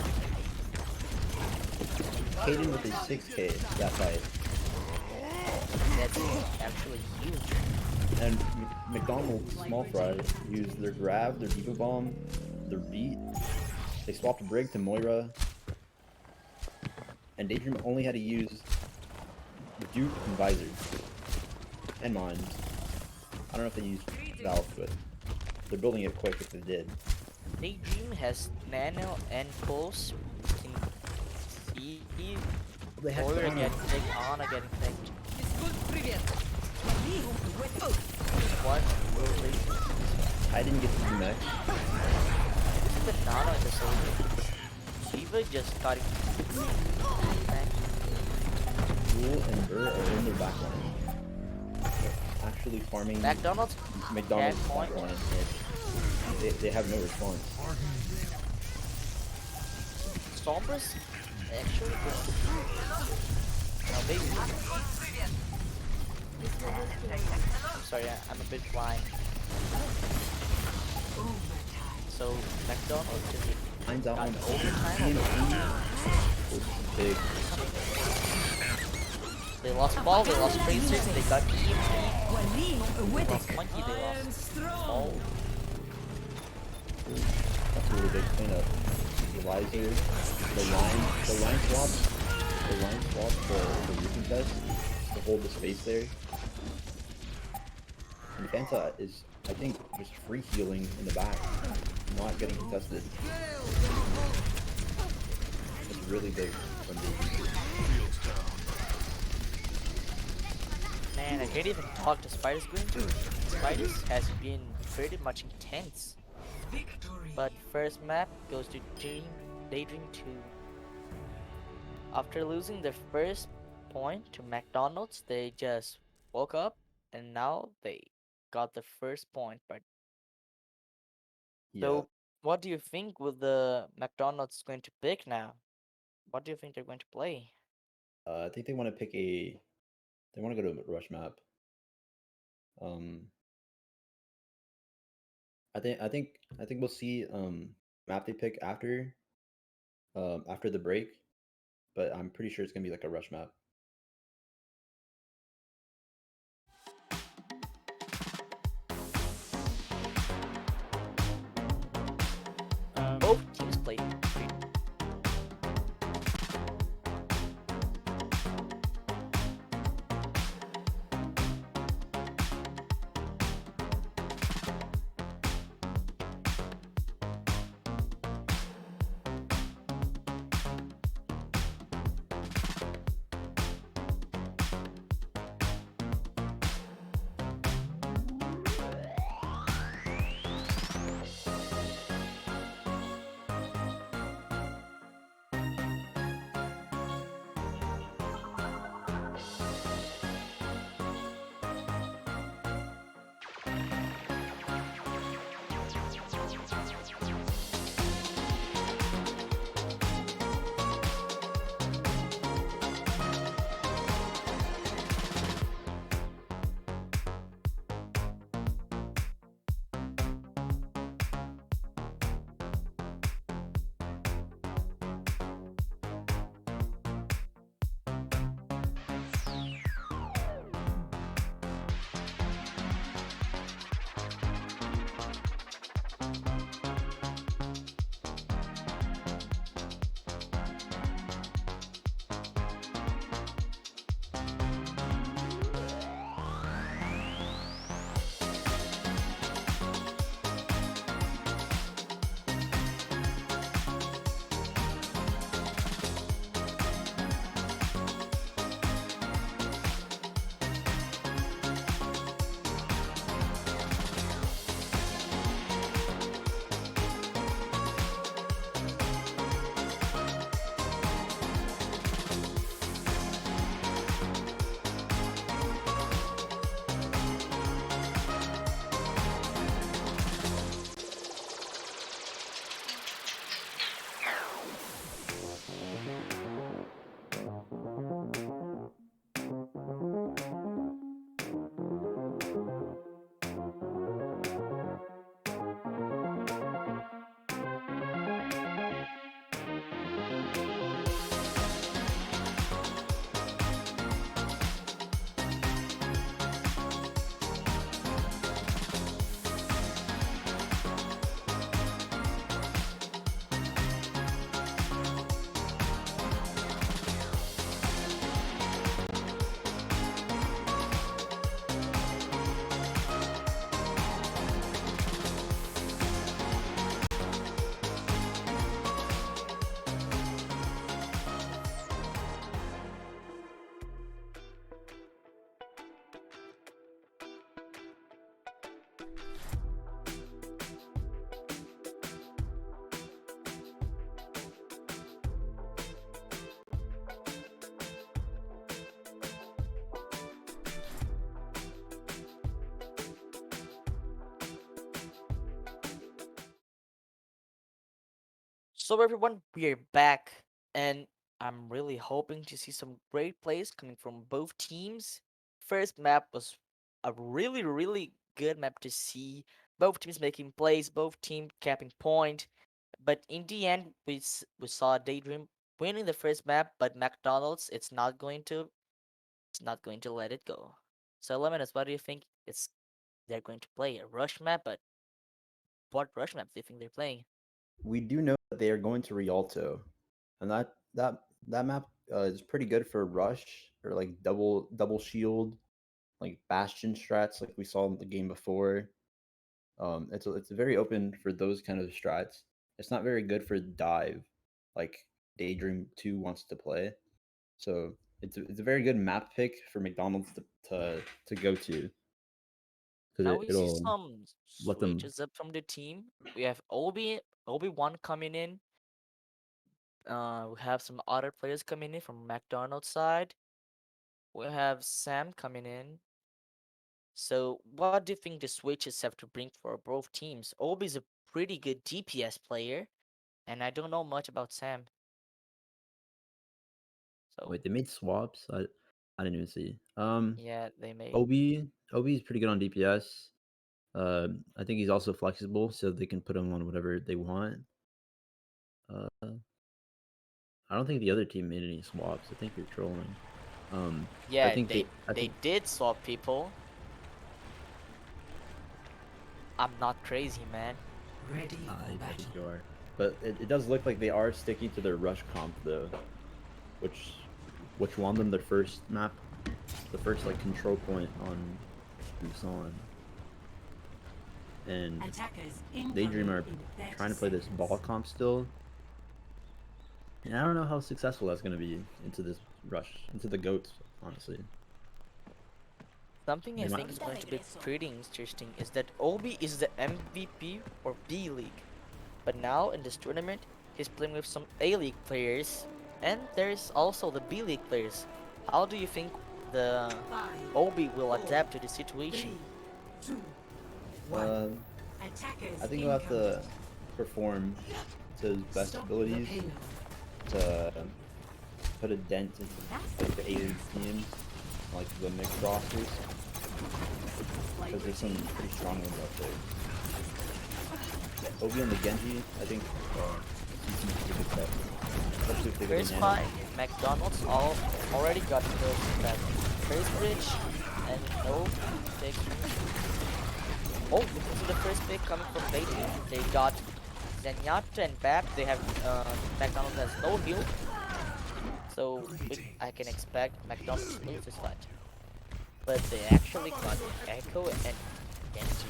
Kaden with a 6k that fight. That's actually huge. And McDonald, small fry, used their grab, their Diva bomb, their beat. They swapped Brig to Moira. And DayDream only had to use Duke and Visor. And Mines. I don't know if they used Valve, but they're building it quick if they did. DayDream has Nano and Pulse. Can see They had Moira Ana. getting picked, Ana getting picked. What will they I didn't get to do Max. This is the Nano and the Soldier. Diva just got it. Rule and Burr are in their backline. They're actually farming McDonald's McDonald's Bad point. backline. They have no response. Sombras actually going. Now maybe. Sorry, I'm a bit blind. So McDonald's just Mine's out got on overtime. big. They lost ball, they lost Tracer, they got EMP, Walim they with lost Monkey, they lost ball. That's a really big cleanup. Elizer, the line swap for the roofing test to hold the space there. And Fanta is, I think, just free healing in the back, not getting contested. It's really big when they Man, I can't even talk to Spider's going through. Spider's has been pretty much intense. But first map goes to DayDream 2. After losing their first point to McDonald's, they just woke up and now they got the first point. But yeah. so, what do you think with the McDonald's going to pick now? What do you think they're going to play? I think they want to pick they want to go to a rush map. I think we'll see map they pick after the break, but I'm pretty sure it's gonna be like a rush map. Both teams played. So everyone, we are back, and I'm really hoping to see some great plays coming from both teams. First map was a really good map to see. Both teams making plays, both team capping point. But in the end, we saw DayDream winning the first map, but McDonald's it's not going to let it go. So Lemonus, what do you think? It's they're going to play a rush map, but what rush map do you think they're playing? We do know that they are going to Rialto, and that map is pretty good for rush or like double shield, like bastion strats like we saw in the game before. It's very open for those kind of strats. It's not very good for dive, like Daydream 2 wants to play. So it's a very good map pick for McDonald's to go to because Now we see it'll some let them. switches up from the team. We have Obi-Wan coming in. We have some other players coming in from McDonald's side. We have Sam coming in. So what do you think the switches have to bring for both teams? Obi is a pretty good DPS player, and I don't know much about Sam. So Wait, they made swaps. I didn't even see. yeah, they may. Obi is pretty good on DPS. I think he's also flexible, so they can put him on whatever they want. I don't think the other team made any swaps. I think you're trolling. I Yeah, think I they think did swap people. I'm not crazy, man. Ready for I think battle. you are. But it does look like they are sticking to their rush comp though, which won them their first map, the first like control point on Busan. And Attackers Daydream incoming are in 30 trying to play this ball seconds. comp still. And I don't know how successful that's gonna be into this rush, into the goats, honestly. Something I They might think is going to be pretty interesting is that Obi is the MVP for B League, but now in this tournament he's playing with some A League players, and there's also the B League players. How do you think the 5, Obi will 4, adapt to the situation? 3, 2, 1. Um, Attackers I think he'll have incoming. to perform to his best Stop the abilities payload. to put a dent into like the A-League teams, like the mixed rosters, because there's some pretty strong ones out there. Obi and the Genji, I think, he's a good set, especially if they go to First Nano. fight, McDonald's already got close to that first bridge, and no pick. Oh, we can see the first pick coming from DayDream. They got Zenyatta and Bap. They have McDonald's has no heal, so I can expect McDonald's to lose this fight. But they actually got Echo and Genji.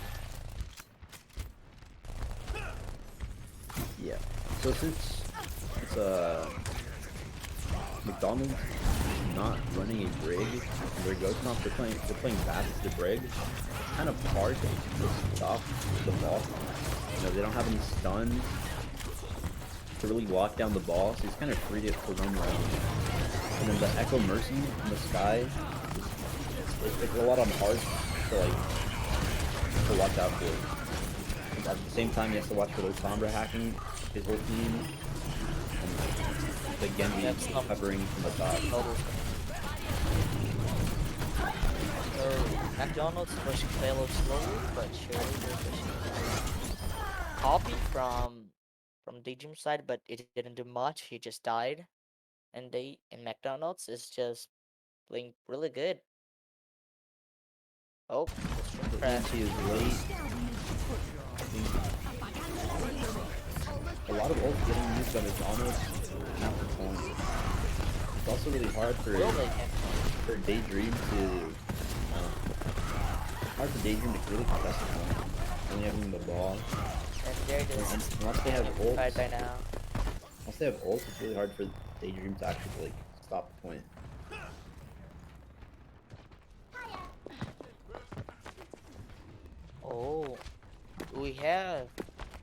Yeah. So since it's McDonald's not running a brig, and their ghost comp, they're playing Bats the brig. It's kind of hard to stop the ball. You know, they don't have any stuns to really lock down the ball, so he's kind of free to run around. And then the Echo Mercy in the sky, it's a lot on hard to watch out for. And at the same time, he has to watch for those Sombra hacking his whole team, and the Genji covering from the top. So McDonald's pushing payload slowly, but surely they're pushing. Copy from DayDream side, but it didn't do much. He just died, and McDonald's is just playing really good. Oh, the stream The crashed. EMP is late. A lot of ults getting used by McDonald's not for point. It's also really hard Will they get for Daydream to hard for Daydream to really contest the point. Only having the ball. And they're just And once they have amplified ults, by now. once they have ults, it's really hard for Daydream to actually like stop the point. Oh, we have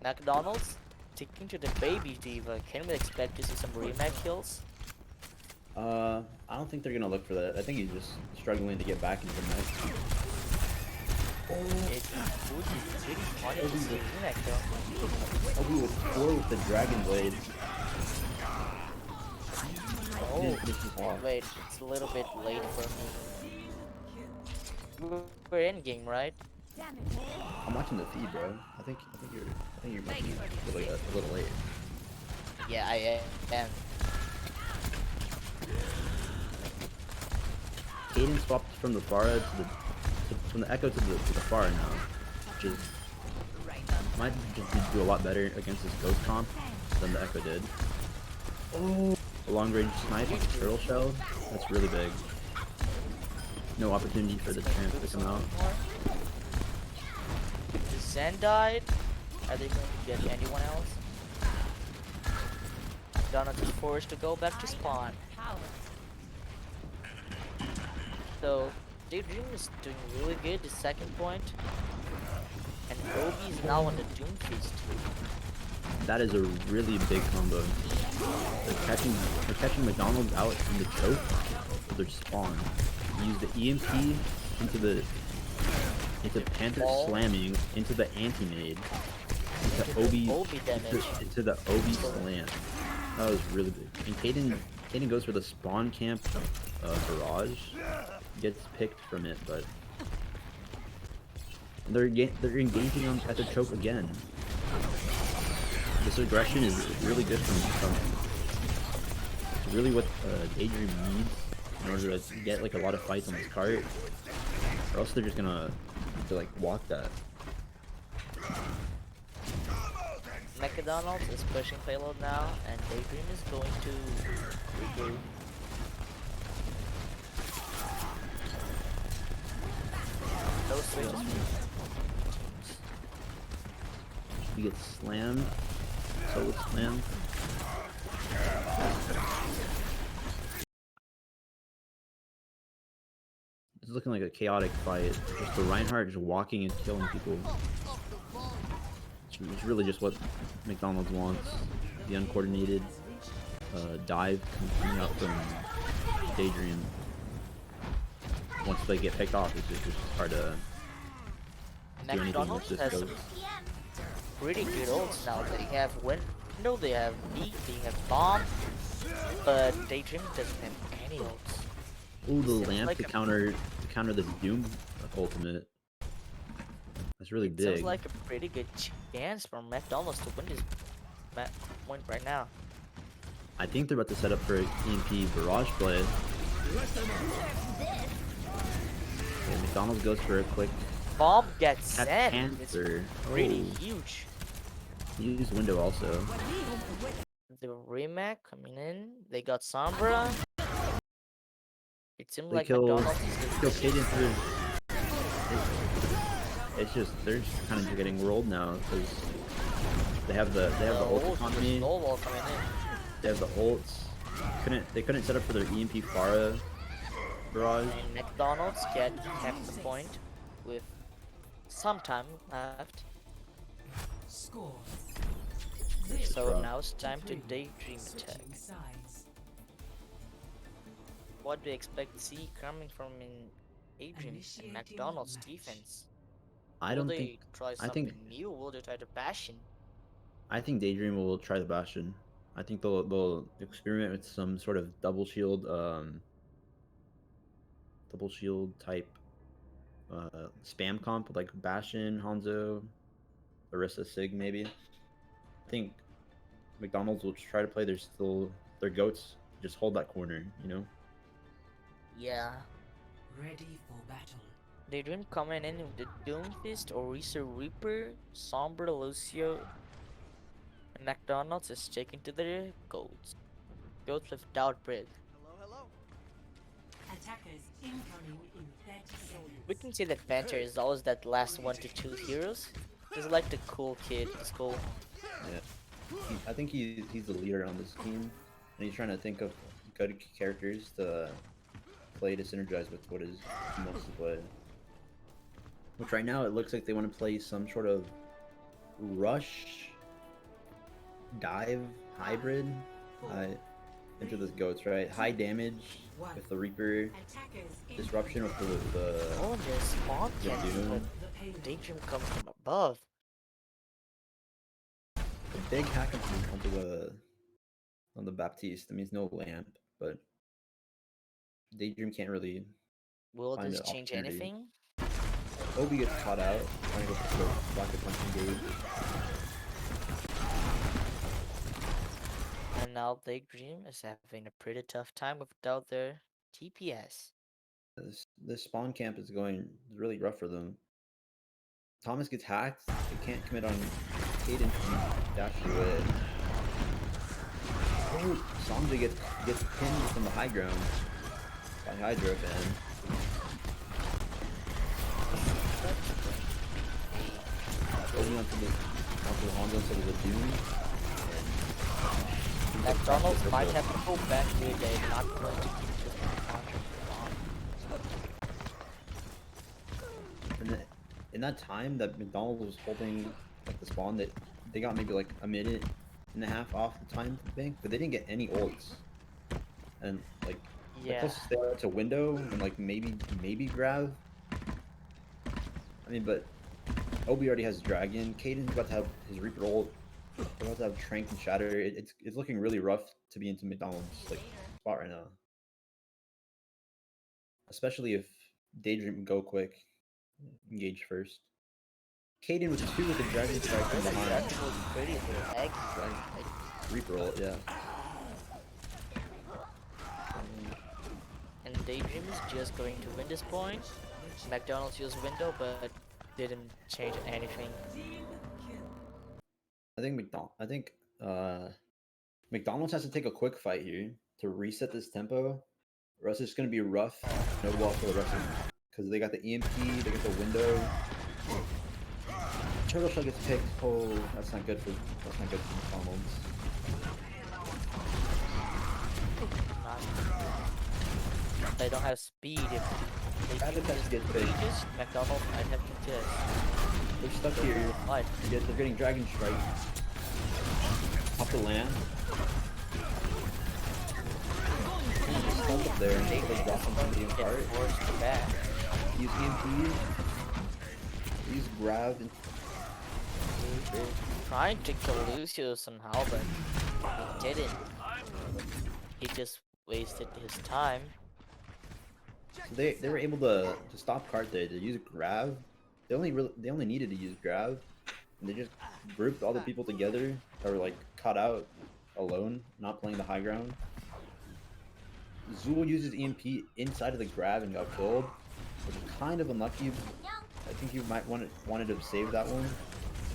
McDonald's sticking to the baby diva. Can we expect to see some remake kills? I don't think they're gonna look for that. I think he's just struggling to get back into the match. It would be pretty funny to see a remake though. Obi with 4 with the Dragon Blade. Oh, Didn't finish his off. wait, it's a little bit late for me. We're in game, right? I'm watching the feed, bro. I think you're watching a little late. Yeah, I am. Kitten swapped from the Pharah from the Echo to the Pharah now, which is might just do a lot better against his Ghost comp than the Echo did. Oh, a long range snipe with the turtle shell. That's really big. No opportunity for the champ to come out. Zen died. Are they going to get anyone else? McDonald is forced to go back to spawn. So, DayDream is doing really good, the second point. And Obi is now on the Doom Feast. That is a really big combo. They're catching McDonald's out in the choke with their spawn. They use the EMP into Panther slamming into the anti-nade into Obi damage. into the Obi slam. That was really big. And Kitten goes for the spawn camp barrage. Gets picked from it, but they're engaging on at the choke again. This aggression is really good from really what DayDream needs in order to get like a lot of fights on this cart, or else they're just gonna have to like walk that. McDonald is pushing payload now, and DayDream is going to regroup. No switches. He gets slammed, solo slammed. It's looking like a chaotic fight. Just the Reinhardt just walking and killing people. It's really just what McDonald's wants. The uncoordinated dive coming out from DayDream. Once they get picked off, it's just hard to do anything McDonald's with has this some ghost. pretty good ults now. They have Window, they have Beat, they have Bomb, but DayDream doesn't have any ults. Ooh, the Seems lamp like to counter the Doom ultimate. That's really big. Sounds like a pretty good chance for McDonald's to win this win right now. I think they're about to set up for an EMP barrage play. Okay, McDonald's goes for a quick Bomb gets sent. It's Panther. pretty Oh, huge. he used window also. The remake coming in. They got Sombra. It seems They like kill McDonald's is Kitten through. It's just they're just kind of getting rolled now because they have the ult economy. Snowball coming in. They have the ults. They couldn't set up for their EMP Pharah barrage. And McDonald's kept the point with some time left. Score. So rough. now it's time to DayDream attack. Switching sides. What do you expect to see coming from in DayDream and Initiating McDonald's match. defense? I Will don't they think. try I something think. new? Will they try the Bastion? I think DayDream will try the Bastion. I think they'll experiment with some sort of double shield type spam comp like Bastion, Hanzo, Orisa, Sig maybe. I think McDonald's will try to play their goats, just hold that corner, you know? Yeah. Ready for battle. DayDream coming in with the Doomfist, Orisa Reaper, Sombra Lucio, and McDonald's is sticking to their goats. Goats without bread. Attackers incoming in 30 seconds. We can see that Panther is always that last one to choose heroes. He's like the cool kid at school. Yeah. I think he's the leader on this team, and he's trying to think of good characters to play to synergize with what is he wants to play. Which right now it looks like they want to play some sort of rush dive hybrid into this goats, right? High damage with the Reaper, Attackers disruption with the Oh, there's spawn Yeah, camp, dude. but The Daydream comes from above. The big hack on the Baptiste. That means no lamp, but Daydream can't really Will find this an change opportunity. anything? Obi gets caught out, trying to go for the rocket punching gauge. And now Daydream is having a pretty tough time without their TPS. This spawn camp is going really rough for them. Thomas gets hacked. They can't commit on Kitten. Dash away. Oh, Sanjay gets pinned from the high ground by Hydra fan. Going onto the Honda instead of the Doom. McDonald's might have to go back here. They're not going to keep this contract long. In that time that McDonald was holding like the spawn, that they got maybe like a minute and a half off the time bank, but they didn't get any ults. And like the Yeah. closest they were to window and like maybe grab. I mean, but Obi already has Dragon. Caden's about to have his Reaper ult. They're about to have Trank and Shatter. It's looking really rough to be into McDonald's like spot right now. Especially if Daydream go quick, engage first. Caden with 2 with the Dragon Strike from behind. That was pretty laggy. Reaper ult, yeah. And Daydream is just going to win this point. McDonald's used window, but didn't change anything. I think McDonald's has to take a quick fight here to reset this tempo, or else it's gonna be rough snowball for the rest of them. Because they got the EMP, they got the window. Turtle Shell gets picked. Oh, that's not good for McDonald's. They don't have speed. If they Rapid Test gets picked. Aegis, McDonald's might have contest. They're stuck here. Fight. They're getting Dragon Strike. Off the land. Stuck up there. They They're dropping somebody get apart. forced back. Use EMP. Use grab. And Trying to kill Lucio somehow, but he didn't. He just wasted his time. so they were able to stop Carte to use grab. They only needed to use grab, and they just grouped all the people together that were like caught out alone, not playing the high ground. Zool uses EMP inside of the grab and got killed, which is kind of unlucky. I think you might wanted to save that one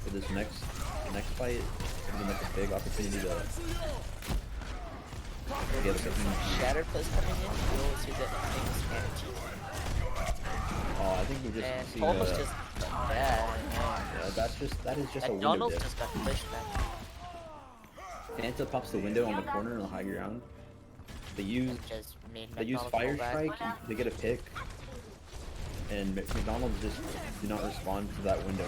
for this next fight. I mean, like a big opportunity to get something. Shatter plus coming in, you'll see that things empty. Oh, I think we're just And seeing Paul was just bad. yeah, that is just a window McDonald's dip. just got pushed back. Fanta pops the window on the corner on the high ground. They use Just made They use McDonald's Fire go back. Strike, they get a pick, and McDonald's just do not respond to that window.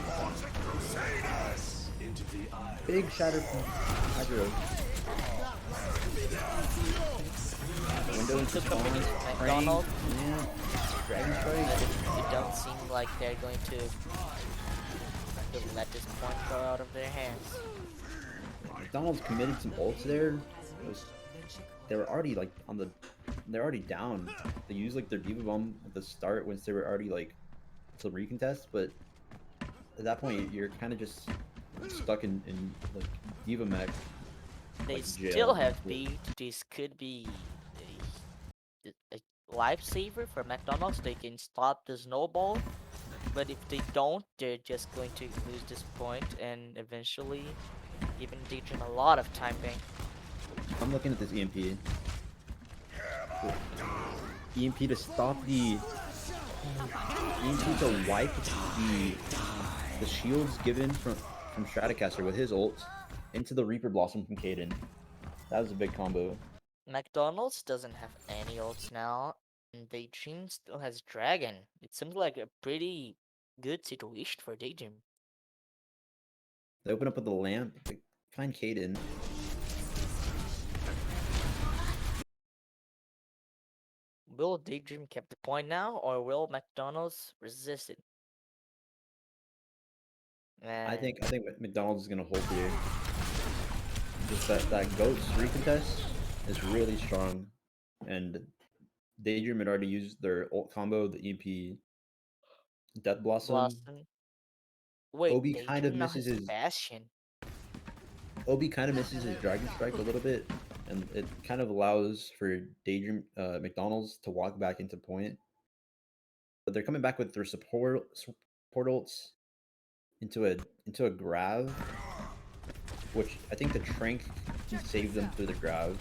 Big shatter from Hydro. Window into Took a minute, spawn, McDonald. yeah, Dragon But Strike. it don't seem like they're going to let this point go out of their hands. McDonald's committed some ults there. They were already like they're already down. They used like their Diva Bomb at the start once they were already like to recontest, but at that point you're kind of just stuck in like Diva Mech. They like jail. still have beat. This could be a lifesaver for McDonald's. They can stop the snowball, but if they don't, they're just going to lose this point and eventually even Daydream a lot of time bank. I'm looking at this EMP. EMP to stop the EMP to wipe the shields given from Stratocaster with his ult into the Reaper Blossom from Kitten. That was a big combo. McDonald's doesn't have any ults now, and Daydream still has Dragon. It seems like a pretty good situation for Daydream. They open up with the lamp. They find Kitten. Will Daydream keep the point now, or will McDonald's resist it? I And think McDonald's is gonna hold here. Just that goat's recontest is really strong, and DayDream had already used their ult combo, the EP Death Blossom. Blossom. Wait, Obi kind of Daydream now misses has his Bastion. Dragon Strike a little bit, and it kind of allows for DayDream McDonald's to walk back into point. But they're coming back with their support ults into a grab, which I think the Trank can save them through the grab.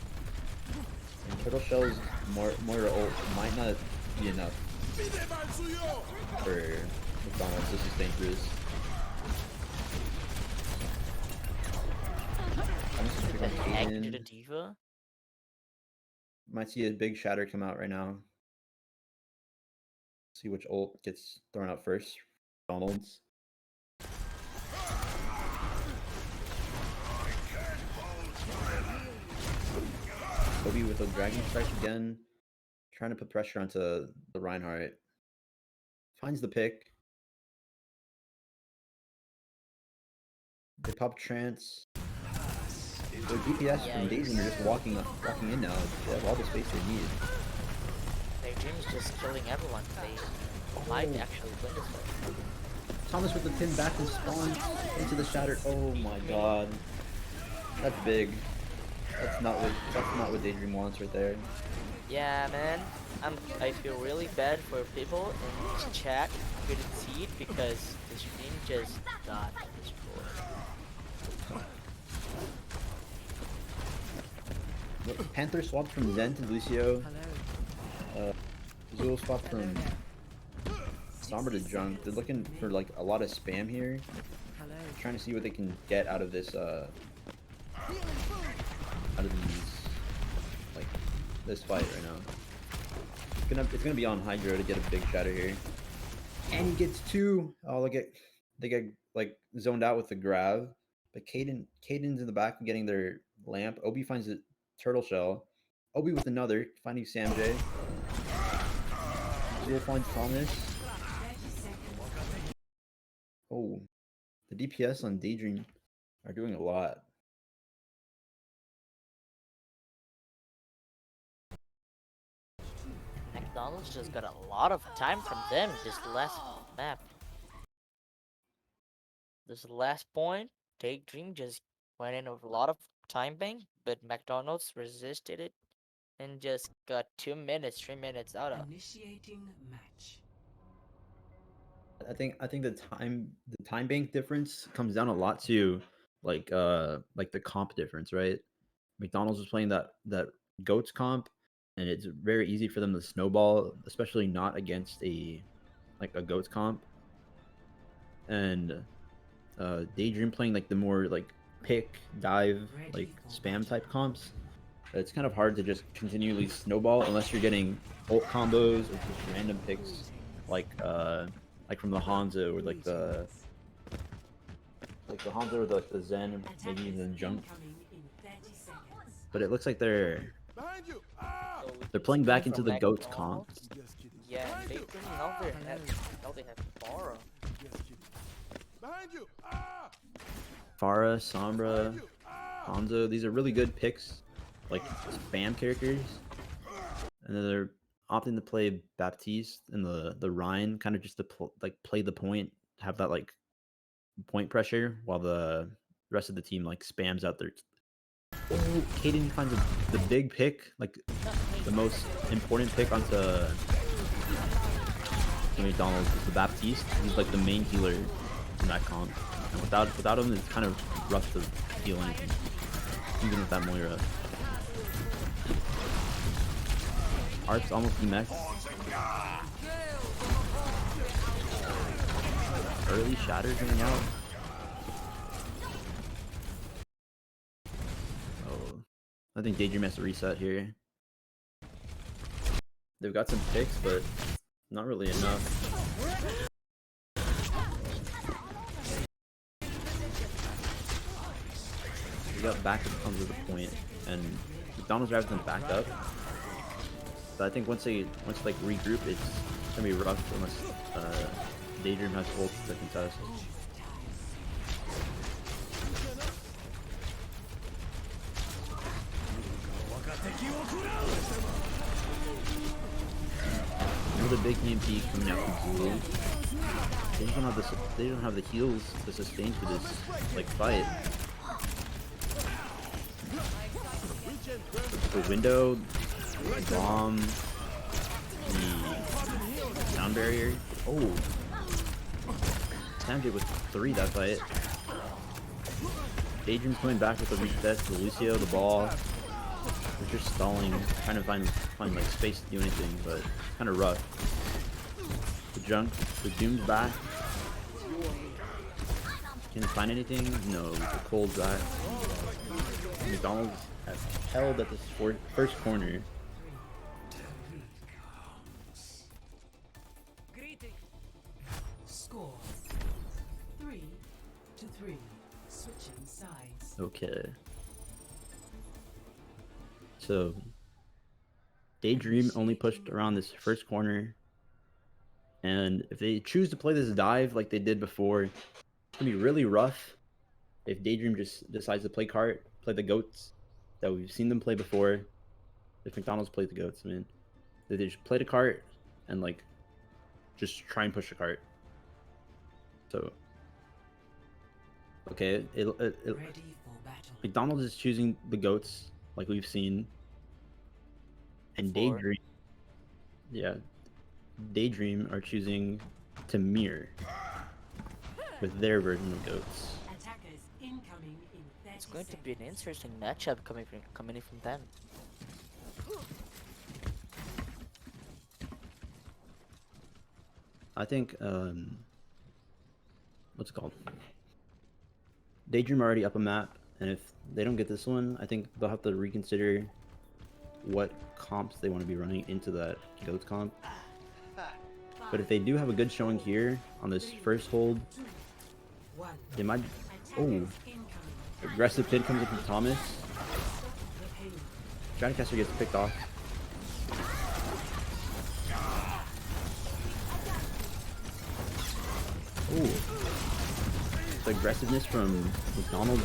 And Turtle Shell's Moira ult might not be enough for McDonald's to sustain through this. I'm just What the picking heck Kitten. did the diva? Might see a big shatter come out right now. See which ult gets thrown out first. McDonald's. Kobe with a Dragon Strike again. Trying to put pressure onto the Reinhardt. Finds the pick. They pop Trance. Their DPS from DayDream are just walking in now. They have all the space they need. Daydream is just killing everyone. They might actually win this fight. Thomas with the pin back and spawn into the Shattered. Oh my god. That's big. That's not what DayDream wants right there. Yeah, man. I feel really bad for people in this chat who couldn't see it because the stream just got destroyed. Panther swapped from Zen to Lucio. Zul swapped from Sombra to Junk. They're looking for like a lot of spam here. Trying to see what they can get out of this this fight right now. It's gonna be on Hydro to get a big shatter here. And he gets two. Oh, they get like zoned out with the grab. But Caden's in the back getting their lamp. Obi finds the turtle shell. Obi with another, finding Sam J. Zul finds Thomas. Oh, the DPS on DayDream are doing a lot. McDonald's just got a lot of time from them this last map. This last point, DayDream just went in with a lot of time bank, but McDonald's resisted it and just got 2 minutes, 3 minutes out of. Initiating match. I think the time bank difference comes down a lot to like the comp difference, right? McDonald's was playing that goats comp, and it's very easy for them to snowball, especially not against a goats comp. And DayDream playing like the more like pick, dive, like spam type comps. It's kind of hard to just continually snowball unless you're getting ult combos or just random picks like from the Hanzo or like the Hanzo or the Zen, maybe even the Junk. Incoming in 30 seconds. But it looks like they're playing back into the goats comp. Yeah, DayDream now they have Farah. Farah, Sombra, Hanzo, these are really good picks, like spam characters. And then they're opting to play Baptiste and the Rhine, kind of just to play the point, have that like point pressure, while the rest of the team like spams out their. Oh, Kitten finds the big pick, like the most important pick onto McDonald's is the Baptiste. He's like the main healer in that comp. And without him, it's kind of rough to heal anything, even with that Moira. Art's almost demech. Early shatter coming out. Oh, I think DayDream has to reset here. They've got some picks, but not really enough. We got backup comes to the point, and McDonald's drives them back up. But I think once they like regroup, it's gonna be rough unless DayDream has ult to contest. another big EMP coming out from Blue. They just don't have the they don't have the heals to sustain for this like fight. The window, the bomb, the sound barrier. Oh, Sanjay with 3 that fight. DayDream's coming back with the reset, the Lucio, the ball. They're just stalling, trying to find like space to do anything, but it's kind of rough. The Doom's back. Can it find anything? No, the Cold's back. McDonald has held at this first corner. Score 3-3. Switching sides. Okay. So, DayDream only pushed around this first corner. And if they choose to play this dive like they did before, it's going to be really rough if DayDream just decides to play cart, play the goats that we've seen them play before. If McDonald's played the goats, I mean, they just play the cart and like just try and push the cart. So, okay, Ready for battle. McDonald's is choosing the goats like we've seen, and Before. DayDream, yeah, DayDream are choosing to mirror with their version of goats. Attackers incoming in 30 It's going to be an seconds. interesting matchup coming from them. I think what's it called? DayDream already up a map, and if they don't get this one, I think they'll have to reconsider what comps they want to be running into that goats comp. But if they do have a good showing here on this first hold, 1. they might. Oh, Attackers incoming. aggressive pin comes in from Thomas. The pain. Stratocaster gets picked off. Ooh. The aggressiveness from McDonald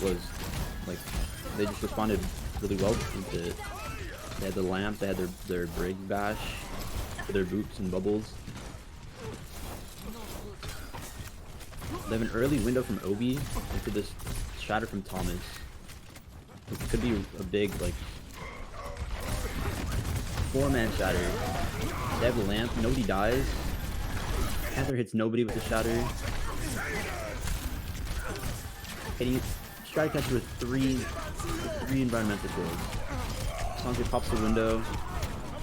was like they just responded really well to it. They had the lamp, they had their brig bash, their boots and bubbles. They have an early window from Obi into this shatter from Thomas. It could be a big like 4-man shatter. They have the lamp, nobody dies. Panther hits nobody with the shatter. Hitting Stratocaster with three environmental kills. Sanjay pops the window.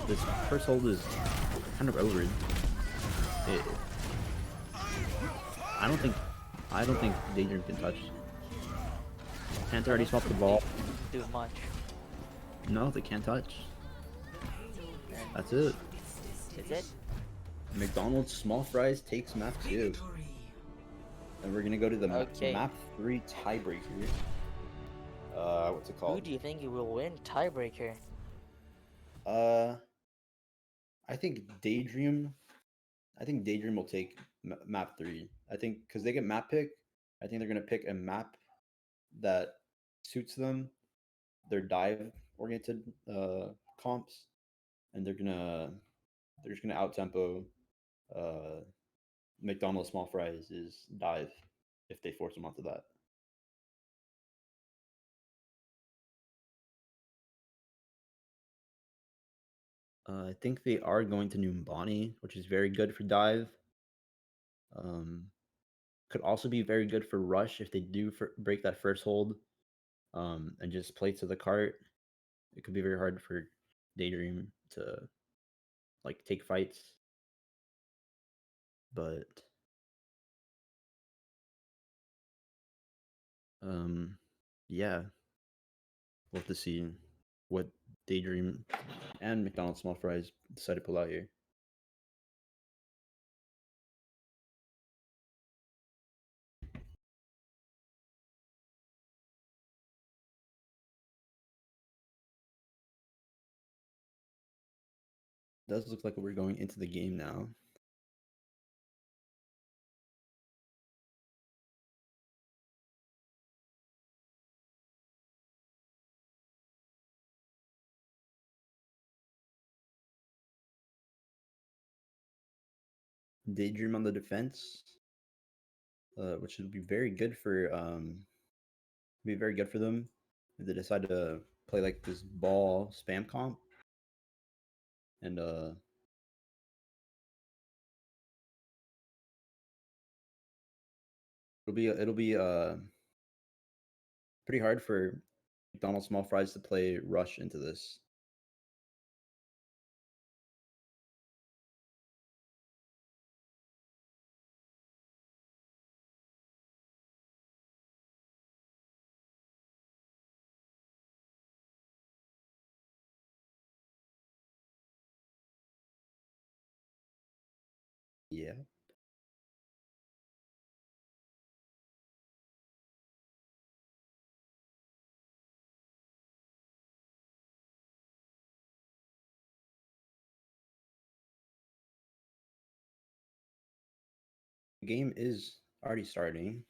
This first hold is kind of over. I don't think DayDream can touch. Panther already swapped the ball. Do much. No, they can't touch. That's it. Is it? McDonald's small fries takes map 2. Victory. And we're gonna go to the Okay. map 3 tiebreaker. What's it Who called? do you think you will win tiebreaker? I think DayDream. I think DayDream will take map 3. I think because they get map pick. I think they're gonna pick a map that suits them, their dive oriented comps, and they're just gonna out tempo McDonald's small fries is dive if they force them onto that. I think they are going to Numbani, which is very good for dive. Could also be very good for rush if they do break that first hold and just play to the cart. It could be very hard for DayDream to like take fights. But yeah, we'll have to see what DayDream and McDonald's small fries decide to pull out here. Does look like we're going into the game now. DayDream on the defense, which would be very good for them if they decide to play like this ball spam comp. And it'll be pretty hard for McDonald's small fries to play rush into this. Yeah. The game is already starting.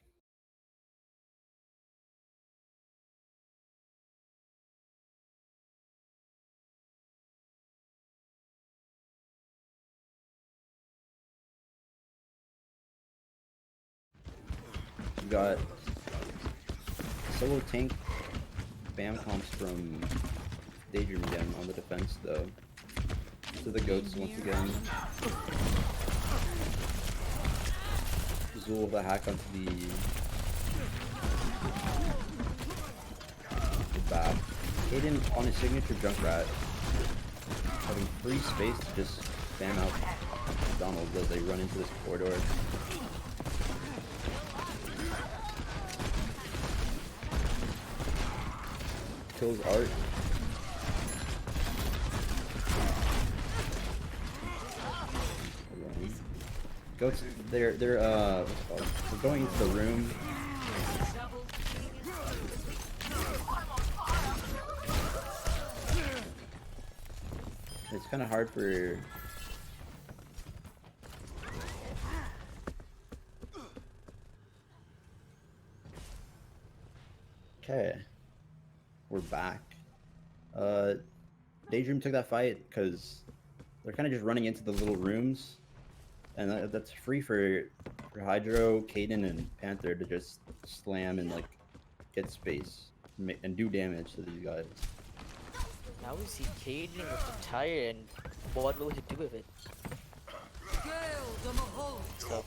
We got solo tank spam comps from DayDream again on the defense though. To the goats once again. Zool the hack onto the back. Kitten on his signature Junkrat, having free space to just spam out McDonald as they run into this corridor. Kills Art. Goats, they're what's it called? We're going into the room. It's kind of hard for okay. We're back. DayDream took that fight because they're kind of just running into the little rooms, and that's free for Hydro, Kitten, and Panther to just slam and like get space and do damage to these guys. Now we see Kitten with the tire, and what will he do with it? So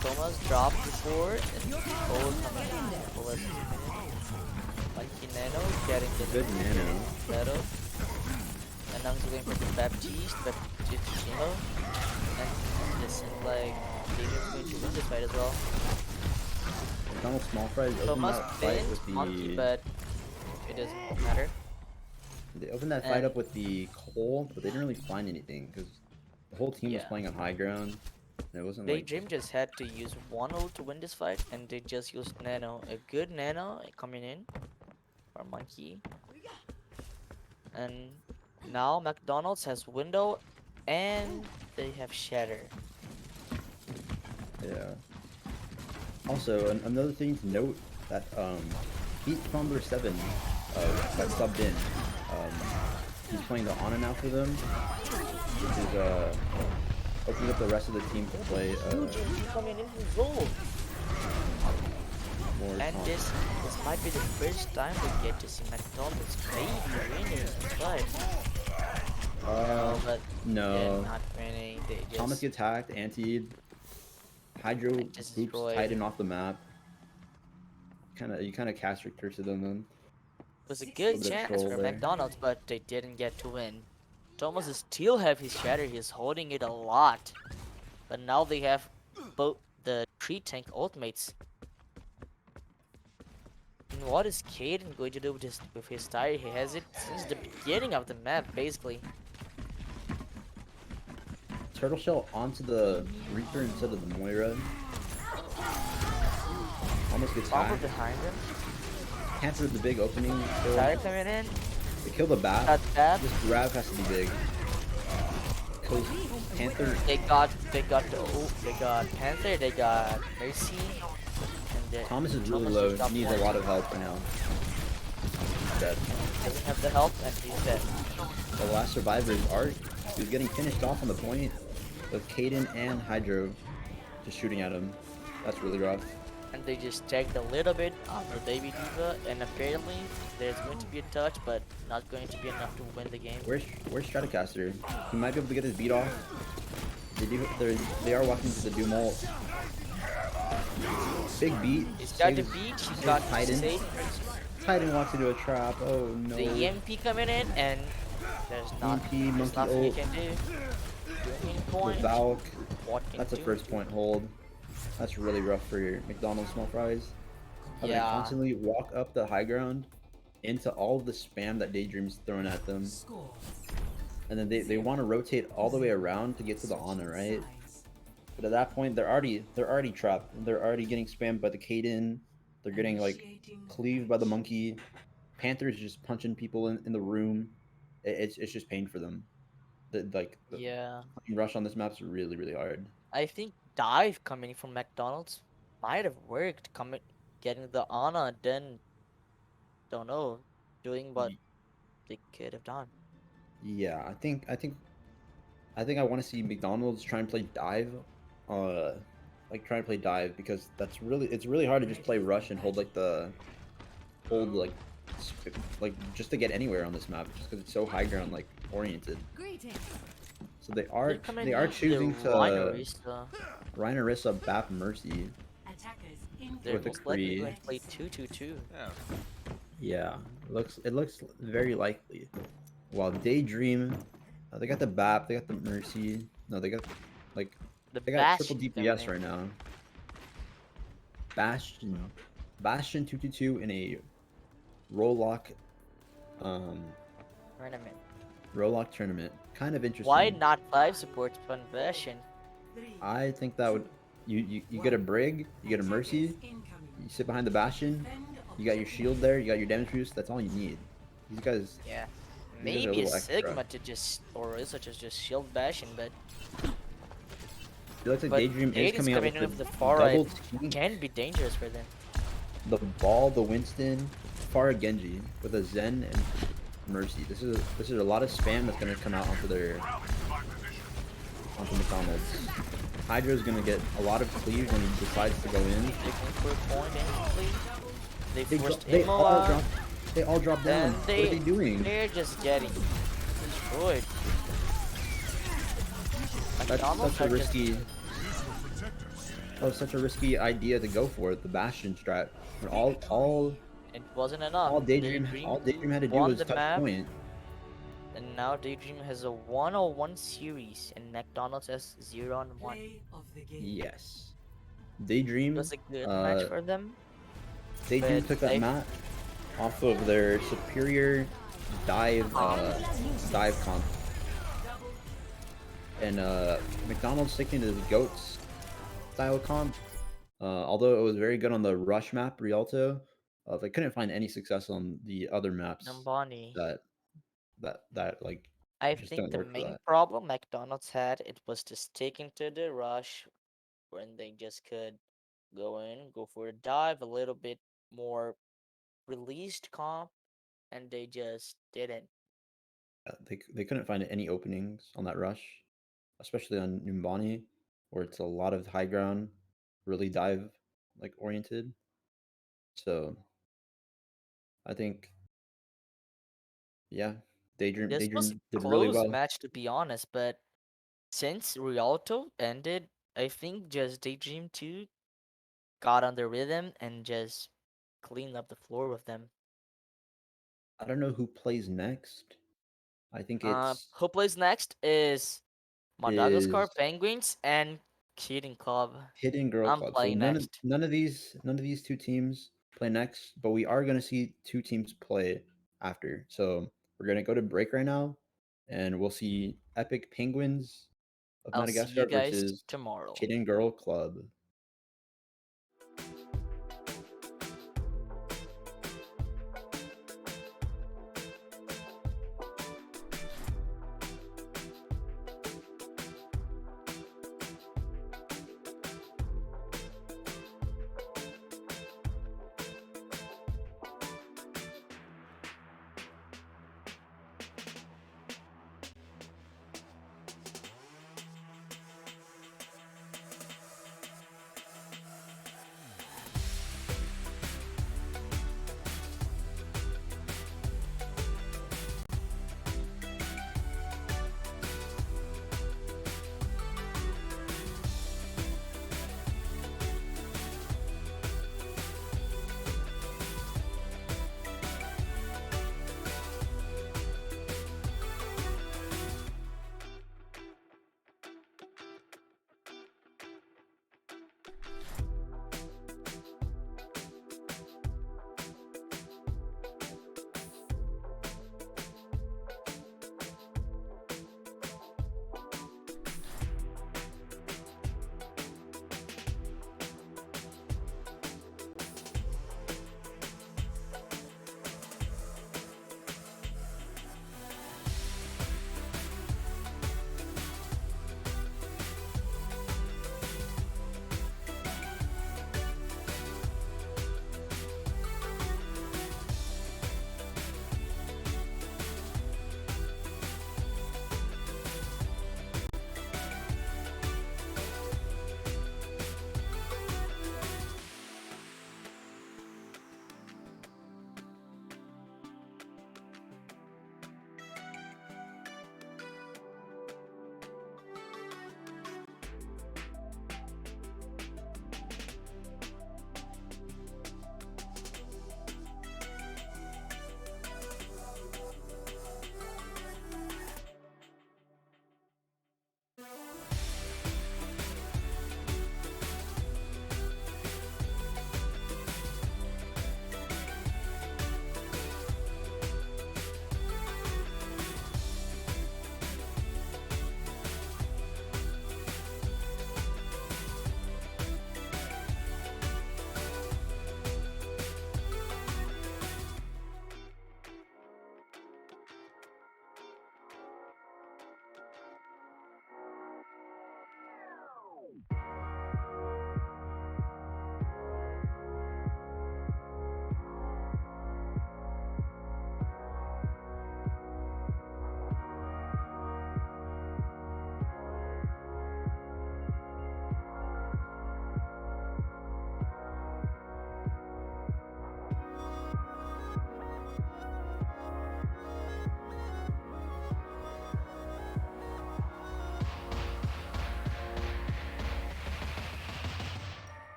Thomas dropped before, and Cole coming in. Cole has 2 minutes. Monkey Nano getting the Good Nano. Battle. And now he's going for the Baptiste Chimo. And this is like David's going to win this fight as well. McDonald's small fries opened Thomas that fight pinned with Monkey, the. but it doesn't matter. They opened that fight up with the Cole, but they didn't really find anything because the whole team was Yeah. playing on high ground. And it wasn't like. DayDream just had to use one ult to win this fight, and they just used Nano. A good Nano coming in for Monkey. And now McDonald's has Window, and they have Shatter. Yeah. Also, another thing to note that Heat Thunder 7 got subbed in. He's playing the Ana now for them, which is opening up the rest of the team to play Coming in from Zool. more. And this might be the first time we get to see McDonald's maybe winning this fight. But no. they're not winning. They just Thomas gets hacked, antied. Hydro just boops destroyed. Titan off the map. You kind of cast your curse on them. It was a good bit of chance troll for there. McDonald's, but they didn't get to win. Thomas still have his shatter. He's holding it a lot, but now they have both the 3 tank ultimates. And what is Kitten going to do with his tire? He has it since the beginning of the map, basically. Turtle Shell onto the Reaper instead of the Moira. Almost gets Bomber hacked. behind him. Panther the big opening. Kill. Tire coming in. They kill the bat. Got that. This grab has to be big. Because Panther. They got Panther. They got Mercy. And Thomas is really Thomas low. just dropped He needs a one. lot of help right now. Dead. Doesn't have the help, and he's dead. The last survivor is Art. He's getting finished off on the point. with Kitten and Hydro just shooting at him. That's really rough. And they just tagged a little bit on the Baby Diva, and apparently there's going to be a touch, but not going to be enough to win the game. Where's Stratocaster? He might be able to get his beat off. They are walking into the Doom ult. Big beat. He's got the saves- beat, he's saves got Titan. safe. Titan walks into a trap. Oh no. The EMP coming in, and there's EMP, monkey nothing you ult. can do. Doing The point. Valk. What can That's a do? first point hold. That's really rough for your McDonald's small fries. Having to Yeah. constantly walk up the high ground into all of the spam that DayDream's throwing at them. Score. And then they want to rotate all the way around to get to the Ana, right? But at that point they're already trapped. They're already getting spammed by the Kitten. They're getting like Initiating cleaved by the monkey. Panther's just punching people in the room. It's just pain for them. The Yeah. rush on this map's really, really hard. I think dive coming from McDonald's might have worked. Getting the Ana, then don't know, doing what they could have done. Yeah, I want to see McDonald's try and play dive, like try and play dive because it's really hard to just play rush and hold like just to get anywhere on this map just because it's so high ground like oriented. Greetings. So They're coming they are in the choosing to Rhinorista. Rhinorissa Bap Mercy. attackers in They're with a most likely Kree. going to play 2-2-2. Yeah, it looks very likely. While DayDream, they got the Bap, they got the Mercy. No, they got like The they got triple Bastion DPS coming right in. now. Bastion 222 in a Role Lock Tournament. Role Lock tournament. Kind of interesting. Why not 5 supports on Bastion? 3. I think that would you get a Brig, you get a Mercy, Incoming. you sit behind the Bastion, Defend you got your shield there, you got your damage boost. That's all you need. These guys. Yeah. These guys are a Maybe a little extra. Sigma to just, or is it just shield Bastion, but It looks like But DayDream is Jaden's coming out coming with in with the the far right. double team, can be dangerous for them. the Ball, the Winston, Pharah Genji with a Zen and Mercy. This is a lot of spam that's gonna come out onto McDonald's. Hydra's gonna get a lot of cleaves when he decides to go in. Looking for a point instantly. They They, forced they all Imola, drop. They all drop down. and What are they doing? they're just getting destroyed. That's McDonald's such a are just- risky. That was such a risky idea to go for it. The Bastion strat. When all It wasn't enough. DayDream had to do won was the touch map, point. and now DayDream has a 1-on-1 series, and McDonald's has 0-on-1. Play of the game. Yes. DayDream. It was a good match uh, for them. DayDream but took that they- map off of their superior dive comp. And McDonald's sticking to the goats style comp. Although it was very good on the rush map Rialto, they couldn't find any success on the other maps Nambani. that like I just think don't the work for main that. problem McDonald's had it was to stick into the rush when they just could go in, go for a dive, a little bit more released comp, and they just didn't. They couldn't find any openings on that rush, especially on Numbani, where it's a lot of high ground, really dive like oriented. So I think yeah, This was DayDream a did really close well. match to be honest, but since Rialto ended, I think just Daydream 2 got on the rhythm and just cleaned up the floor with them. I don't know who plays next. I think it's Who plays next is Madagascar is Penguins and Kitten Club. Hidden Girl I'm Club. So playing next. none of these two teams play next, but we are gonna see two teams play after. So we're gonna go to break right now, and we'll see Epic Penguins of I'll see you Madagascar guys versus tomorrow. Hidden Girl Club.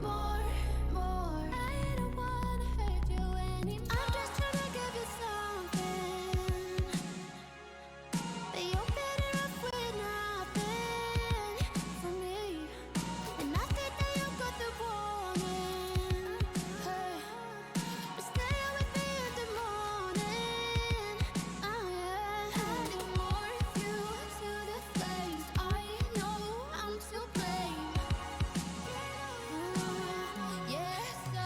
more, more. I don't wanna hurt you anymore. I'm just trying to give you something, but you're better off with nothing from me. And I think that you got the warning. Hey, but stay with me in the morning. Oh yeah. Adding more fuel to the flames. I know I'm to blame. Yeah, so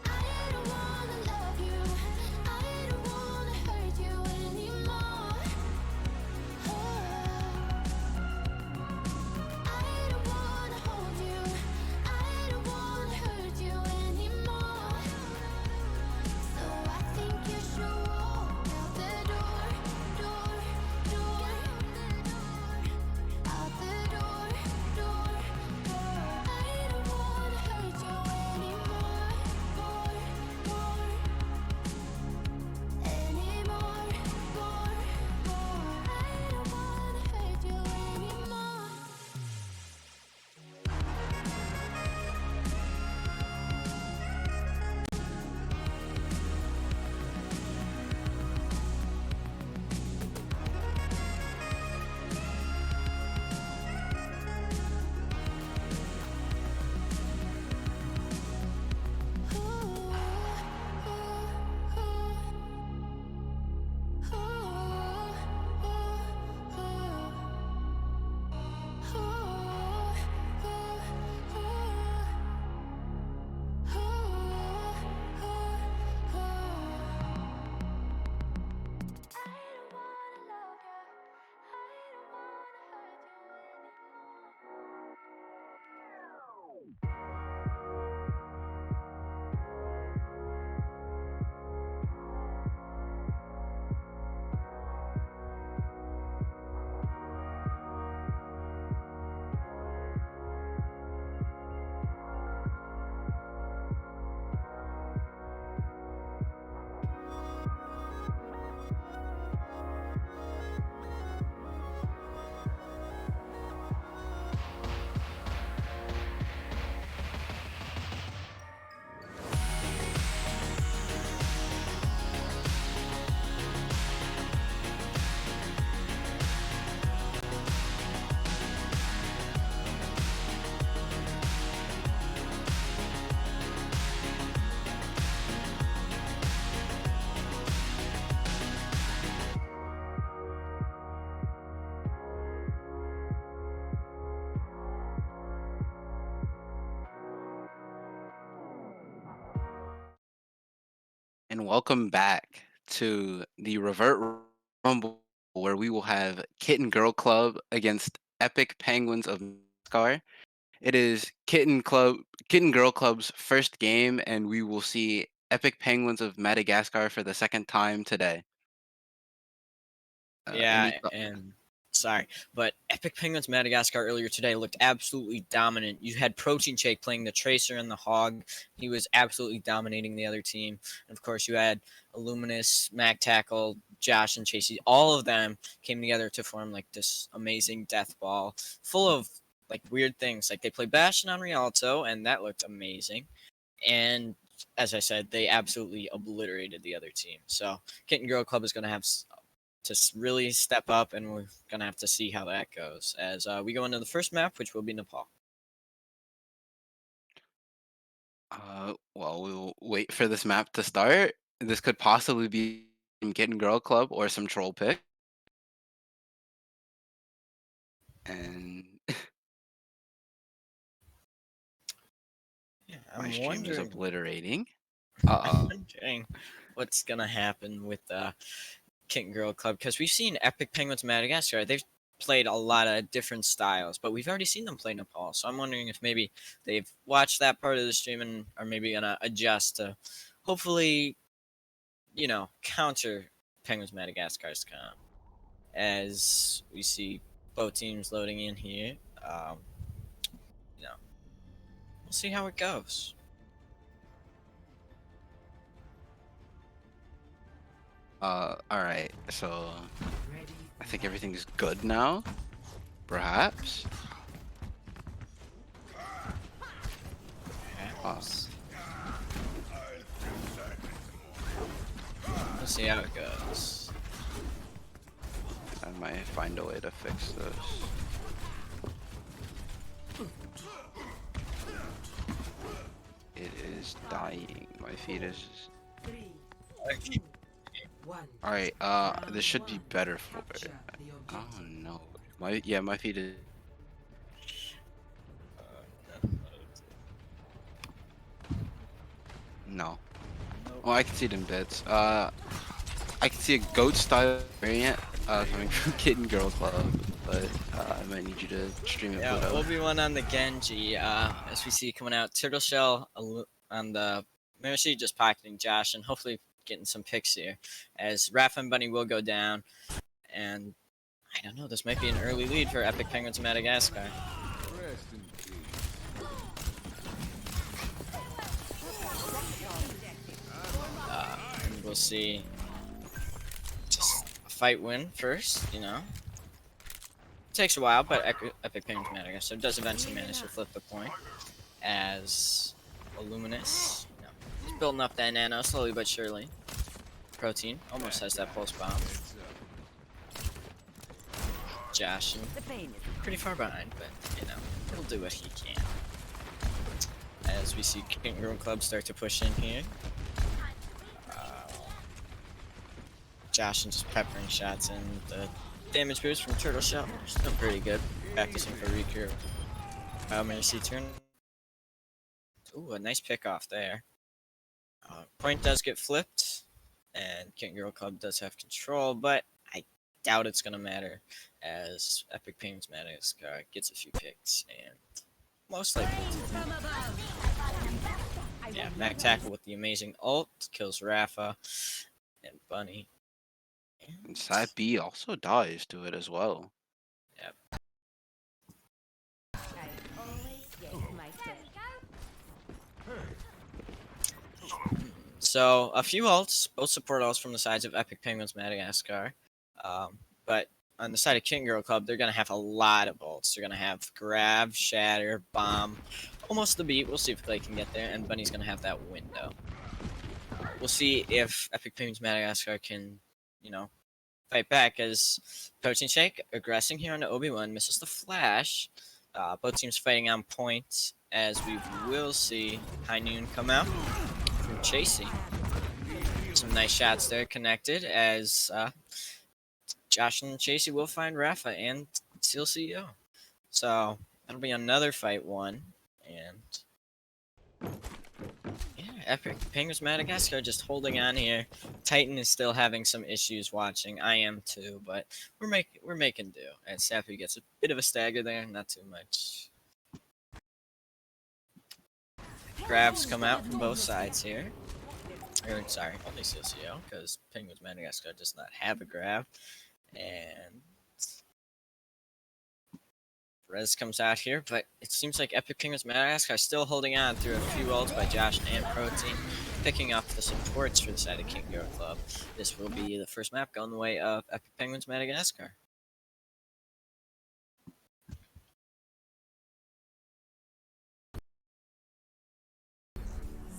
I don't wanna love you. I don't wanna hurt you anymore. I don't wanna hold you. I don't wanna hurt you anymore. So I think you should walk out the door, door, door, out the door, door, door. I don't wanna hurt you anymore, more, more, anymore, more, more. I don't wanna hurt you anymore. And welcome back to the Revert Rumble, where we will have Kitten Girl Club against Epic Penguins of Madagascar. It is Kitten Girl Club's first game, and we will see Epic Penguins of Madagascar for the second time today. Yeah, and sorry, but Epic Penguins Madagascar earlier today looked absolutely dominant. You had Protein Shake playing the Tracer and the Hog. He was absolutely dominating the other team. And of course, you had Illuminous, Mac Tackle, Josh, and Chasey. All of them came together to form like this amazing death ball full of like weird things. Like they played Bastion on Rialto, and that looked amazing. And as I said, they absolutely obliterated the other team. So Kitten Girl Club is going to have to really step up, and we're gonna have to see how that goes as we go into the first map, which will be Nepal. Well, we'll wait for this map to start. This could possibly be some Kitten Girl Club or some troll pick. And Yeah, my I'm stream is wondering, obliterating. I'm wondering what's gonna happen with Kitten Girl Club, because we've seen Epic Penguins Madagascar. They've played a lot of different styles, but we've already seen them play Nepal. So I'm wondering if maybe they've watched that part of the stream and are maybe gonna adjust to hopefully, counter Penguins Madagascar's comp. As we see both teams loading in here, you know, we'll see how it goes. All right. So Ready I think everything's good now. Perhaps. Let's see how it goes. I might find a way to fix this. It is dying. My feet is. 3, Okay. 1. Alright, this should be better for it. Capture the Oh objective. no. My feet is. No. Oh, I can see it in bits. I can see a goat style variant coming from Kitten Girl Club, but I might need you to stream it. Yeah, Pluto. Obi-Wan on the Genji. As we see coming out, Turtle Shell on the Mercy just pocketing Josh and hopefully getting some picks here. As Raph and Bunny will go down, and I don't know, this might be an early lead for Epic Penguins of Madagascar. And we'll see. Just a fight win first, you know. Takes a while, but Epic Penguins of Madagascar does eventually manage to flip the point. As Illuminous, you know, he's building up that nano slowly but surely. Protein almost has that pulse bomb. Josh, pretty far behind, but you know, he'll do what he can. As we see Kitten Girl Club start to push in here. Josh just peppering shots, and the damage boost from Turtle Shell still pretty good. Practicing for recurve. Mercy turn. Ooh, a nice pick off there. Point does get flipped, and Kitten Girl Club does have control, but I doubt it's gonna matter as Epic Penguins Madagascar gets a few picks and most likely. Yeah, Mac Tackle with the amazing ult kills Rafa and Bunny. And side B also dies to it as well. Yep. So a few ults, both support ults from the sides of Epic Penguins Madagascar, but on the side of Kitten Girl Club, they're gonna have a lot of ults. They're gonna have grab, shatter, bomb, almost the beat. We'll see if they can get there, and Bunny's gonna have that window. We'll see if Epic Penguins Madagascar can, you know, fight back as Protein Shake aggressing here on the Obi-Wan misses the flash. Both teams fighting on point as we will see High Noon come out from Chasey. Some nice shots there connected as Josh and Chasey will find Rafa and Seal CEO. So that'll be another fight one. And yeah, Epic Penguins Madagascar just holding on here. Titan is still having some issues watching. I am too, but we're making do. And Sappy gets a bit of a stagger there, not too much. Grabs come out from both sides here. Or, sorry, only CCO, because Penguins Madagascar does not have a grab. And Rez comes out here, but it seems like Epic Penguins Madagascar still holding on through a few ults by Josh and Protein, picking up the supports for the side of Kitten Girl Club. This will be the first map going the way of Epic Penguins Madagascar.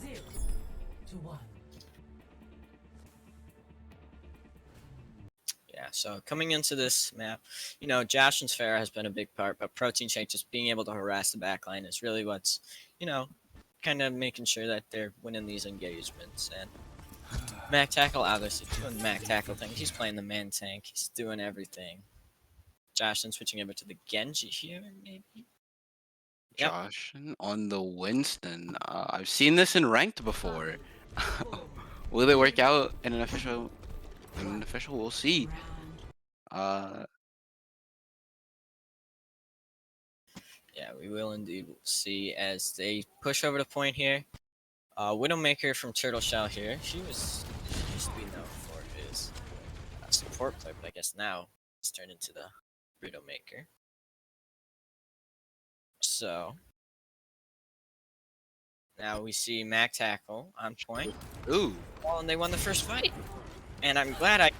Zero to 1. Yeah, so coming into this map, you know, Josh and Sfera has been a big part, but Protein Shake just being able to harass the backline is really what's, you know, kind of making sure that they're winning these engagements. And Mac Tackle, obviously, doing Mac Tackle things. He's playing the man tank. He's doing everything. Josh then switching over to the Genji here, maybe? Yep. Josh on the Winston. I've seen this in ranked before. Will it work out in an official? We'll see. Round Yeah, we will indeed see as they push over the point here. Widowmaker from Turtle Shell here. She used to be known for his support play, but I guess now he's turned into the Widowmaker. So now we see Mac Tackle on point. Ooh, Oh, and they won the first fight. And I'm glad I.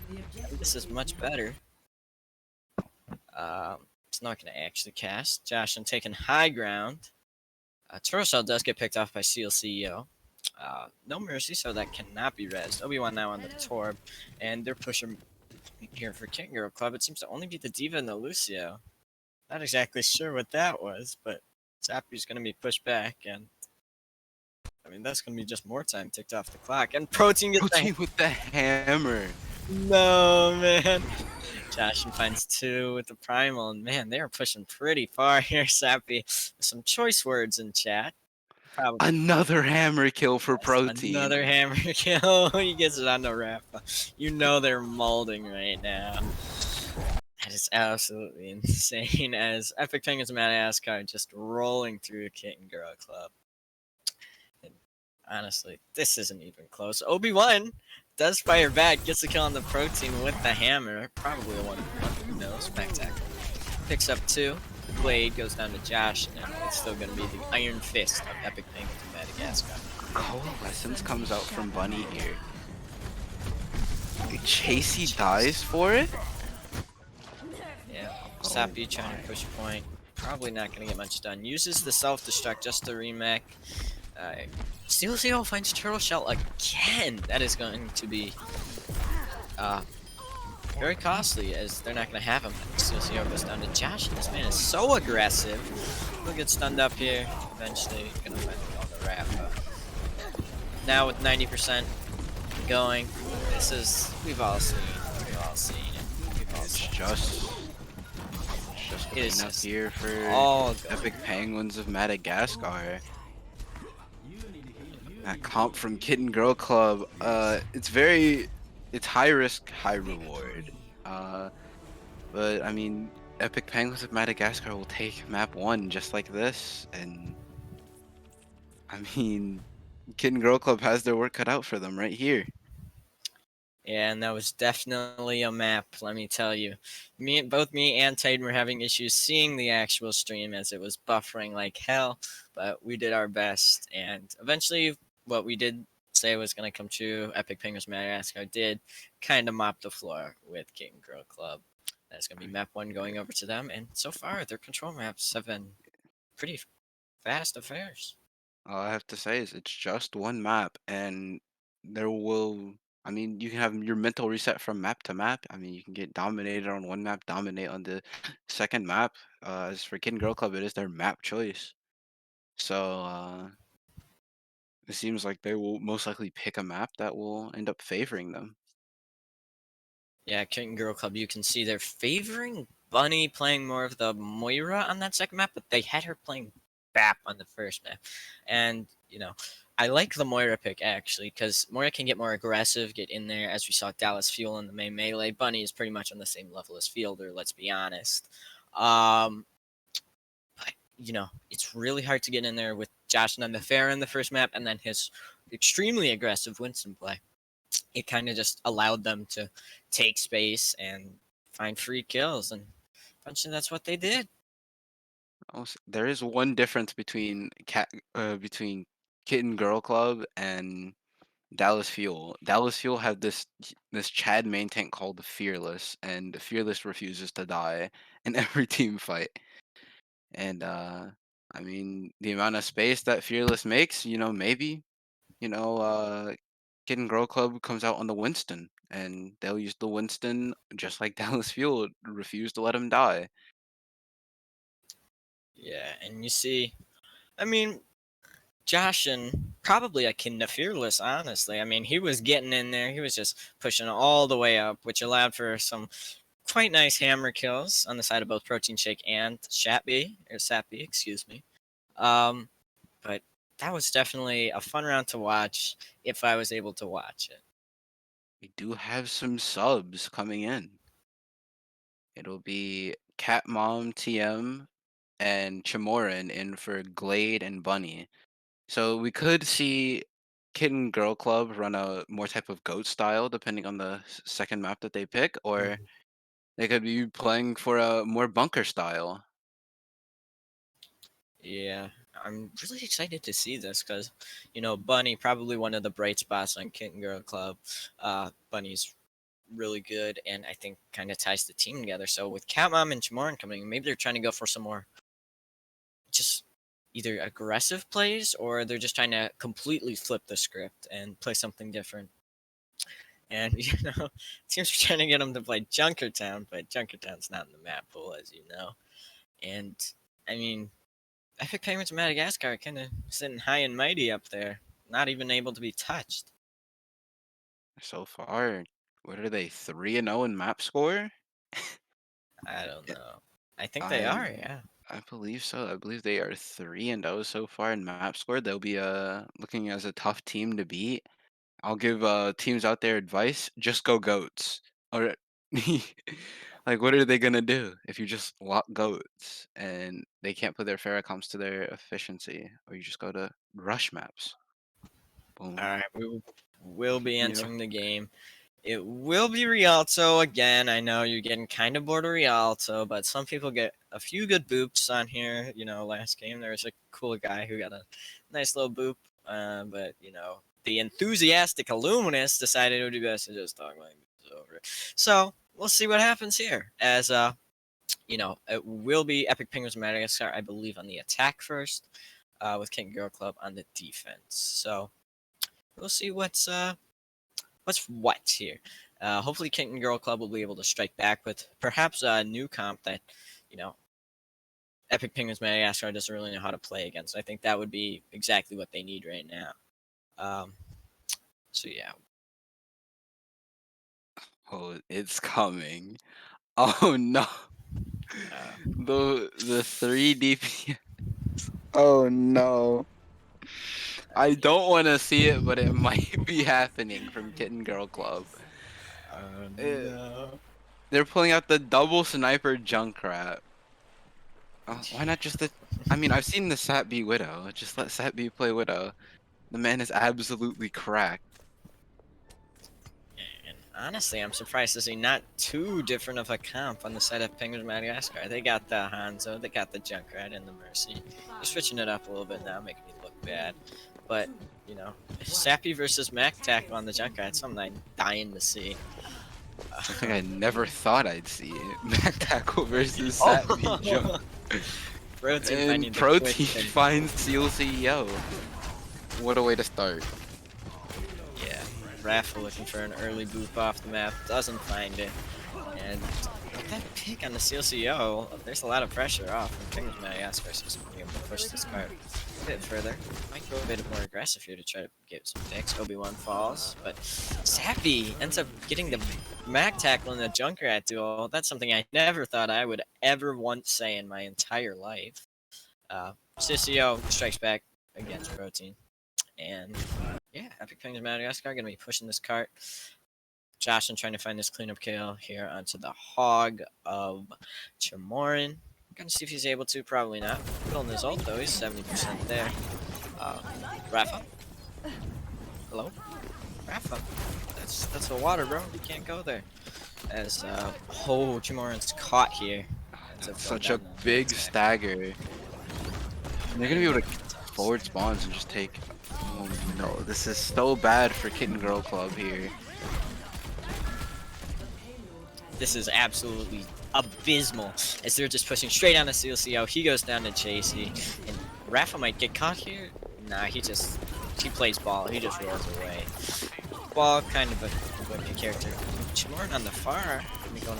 the objective This is much better. It's not going to actually cast. Josh, I'm taking high ground. Turtle Shell does get picked off by Seal CEO. No Mercy, so that cannot be rezzed. Obi-Wan now on the Torb, and they're pushing here for King Girl Club. It seems to only be the Diva and the Lucio. Not exactly sure what that was, but Zappy's going to be pushed back, and I mean, that's going to be just more time ticked off the clock. And Protein gets the Protein with the hammer. No, man. Josh finds 2 with the Primal, and man, they are pushing pretty far here, Sappy. Some choice words in chat. Probably Another hammer kill for Protein. another hammer kill. He gets it on the Rafa. You know they're molding right now. That is absolutely insane as Epic Penguins of Madagascar just rolling through Kitten Girl Club. And honestly, this isn't even close. Obi-Wan does fire back, gets the kill on the Protein with the hammer. Probably the one who knows. Back tackle. Picks up 2. Blade goes down to Josh, and it's still going to be the Iron Fist of Epic Penguins of Madagascar. Coalescence comes out from Bunny here. Chasey dies for it? Yeah, Sappy trying to push point. Probably not going to get much done. Uses the self-destruct just to remake. Steel Seal finds Turtle Shell again. That is going to be very costly as they're not going to have him. Steel Seal goes down to Josh, and this man is so aggressive. He'll get stunned up here. Eventually, going to find the Rafa. Now with 90% going, this is, we've all seen it. We've all seen it. It's just It is good enough just here for all good. Epic Penguins of Madagascar. That comp from Kitten Girl Club, it's high risk, high reward. But I mean, Epic Penguins of Madagascar will take map 1 just like this, and I mean, Kitten Girl Club has their work cut out for them right here. Yeah, and that was definitely a map, let me tell you. Both me and Titan were having issues seeing the actual stream as it was buffering like hell, but we did our best, and eventually what we did say was going to come true. Epic Penguins Madagascar did kind of mop the floor with King Girl Club. That's going to be map 1 going over to them, and so far their control maps have been pretty fast affairs. All I have to say is it's just one map, and I mean, you can have your mental reset from map to map. I mean, you can get dominated on one map, dominate on the second map. As for Kid and Girl Club, it is their map choice. So it seems like they will most likely pick a map that will end up favoring them. Yeah, Kitten Girl Club, you can see they're favoring Bunny playing more of the Moira on that second map, but they had her playing BAP on the first map. And, you know, I like the Moira pick, actually, because Moira can get more aggressive, get in there, as we saw Dallas Fuel in the main melee. Bunny is pretty much on the same level as Fielder, let's be honest. But, you know, it's really hard to get in there with Josh and the Fair in the first map, and then his extremely aggressive Winston play. It kind of just allowed them to take space and find free kills, and eventually that's what they did. Also, there is one difference between Kitten Girl Club and Dallas Fuel. Dallas Fuel had this Chad main tank called the Fearless, and the Fearless refuses to die in every team fight. And I mean, the amount of space that Fearless makes, maybe, Kid and Girl Club comes out on the Winston, and they'll use the Winston just like Dallas Fuel refuse to let him die. Yeah, and you see, I mean, Josh and probably akin to Fearless, honestly. I mean, he was getting in there. He was just pushing all the way up, which allowed for some quite nice hammer kills on the side of both Protein Shake and Sappy, excuse me. But that was definitely a fun round to watch if I was able to watch it. We do have some subs coming in. It'll be Cat Mom TM and Chimoran in for Glade and Bunny. So we could see Kitten Girl Club run a more type of goat style depending on the second map that they pick, or they could be playing for a more bunker style. Yeah, I'm really excited to see this because, you know, Bunny, probably one of the bright spots on Kitten Girl Club. Bunny's really good and I think kind of ties the team together. So with Cat Mom and Chimoran coming, maybe they're trying to go for some more just either aggressive plays or they're just trying to completely flip the script and play something different. And teams are trying to get them to play Junkertown, but Junkertown's not in the map pool, as you know. And I mean, Epic Penguins of Madagascar are kind of sitting high and mighty up there, not even able to be touched. So far, what are they? 3-0 in map score? I don't know. I think they I are, yeah. I believe so. I believe they are 3-0 so far in map score. They'll be looking as a tough team to beat. I'll give teams out there advice: just go goats. Or like, what are they gonna do if you just lock goats and they can't put their Farracoms to their efficiency, or you just go to rush maps? Boom. All right, we'll be Yeah. entering the game. It will be Rialto again. I know you're getting kind of bored of Rialto, but some people get a few good boops on here. Last game there was a cool guy who got a nice little boop, but the enthusiastic Illuminist decided it would be best to just talk like this over it. So we'll see what happens here. As it will be Epic Penguins of Madagascar, I believe, on the attack first, with King Girl Club on the defense. So we'll see what's what here. Hopefully, Kitten Girl Club will be able to strike back with perhaps a new comp that, Epic Penguins Madagascar doesn't really know how to play against. I think that would be exactly what they need right now. So yeah. Oh, it's coming. Oh no. Uh, The 3 DP. Oh no. I don't want to see it, but it might be happening from Kitten Girl Club. no. They're pulling out the double sniper Junkrat. Why not just the? I mean, I've seen the Sat B Widow. Just let Sat B play Widow. The man is absolutely cracked. And honestly, I'm surprised to see not too different of a comp on the side of Penguins of Madagascar. They got the Hanzo, they got the Junkrat, and the Mercy. They're switching it up a little bit now, making me look bad. But, Sappy versus Mac Tackle on the Junkrat, something I'm dying to see. Something I never thought I'd see. Mac Tackle versus Sat B Junk. Protein And finding the Protein quick and- finds Seal CEO. What a way to start. Yeah, Rafa looking for an early boop off the map, doesn't find it. And with that pick on the CLCO, there's a lot of pressure off from Penguins Madagascar, so being able to push this card a bit further. Might go a bit more aggressive here to try to get some picks. Obi-Wan falls, but Sappy ends up getting the Mac Tackle in the Junkrat duel. That's something I never thought I would ever once say in my entire life. CCO strikes back against Protein. And yeah, Epic Penguins Madagascar going to be pushing this cart. Joshin trying to find this cleanup kill here onto the Hog of Chamorin. Gonna see if he's able to, probably not. Building his ult though, he's 70% there. Rafa? Hello? Rafa? That's the water, bro. You can't go there. As Chamorin's caught here. That's such a big stagger. They're gonna be able to forward spawns and just take. Oh no, this is so bad for Kitten Girl Club here. This is absolutely abysmal as they're just pushing straight on the CLCO. He goes down to Chasey, and Rafa might get caught here. Nah, he plays ball. He just rolls away. Ball, kind of a character. Chamorin on the far, going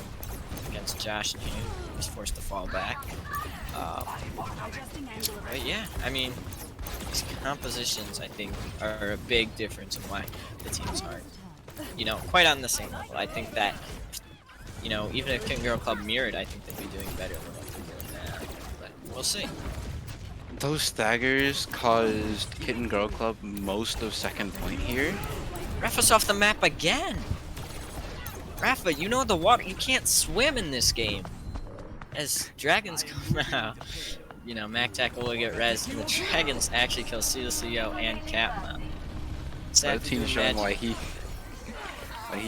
against Josh here. He's forced to fall back. But yeah, I mean, these compositions, I think, are a big difference in why the teams aren't, quite on the same level. I think that, even if Kitten Girl Club mirrored, I think they'd be doing better than what they're doing now. But we'll see. Those staggers caused Kitten Girl Club most of second point here. Rafa's off the map again. Rafa, the water. You can't swim in this game. As dragons come out, Mac Tackle will get res, and the dragons actually kill CLCO and Capma. Protein showing why he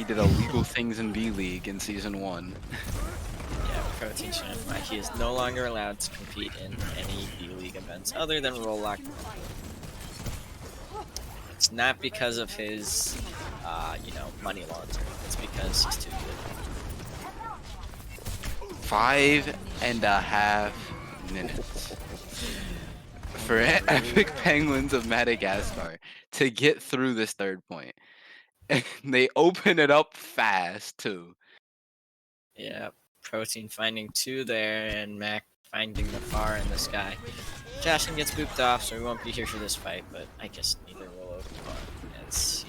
did illegal things in B League in season 1. Yeah, Protein showing why he is no longer allowed to compete in any B League events other than Role Lock. It's not because of his, money laundering. It's because he's too good. 5.5 minutes. for Epic Penguins of Madagascar to get through this third point. And they open it up fast too. Yeah, Protein finding 2 there, and Mac finding the far in the sky. Jashin gets booped off, so he won't be here for this fight, but I guess neither will Obi-Wan, as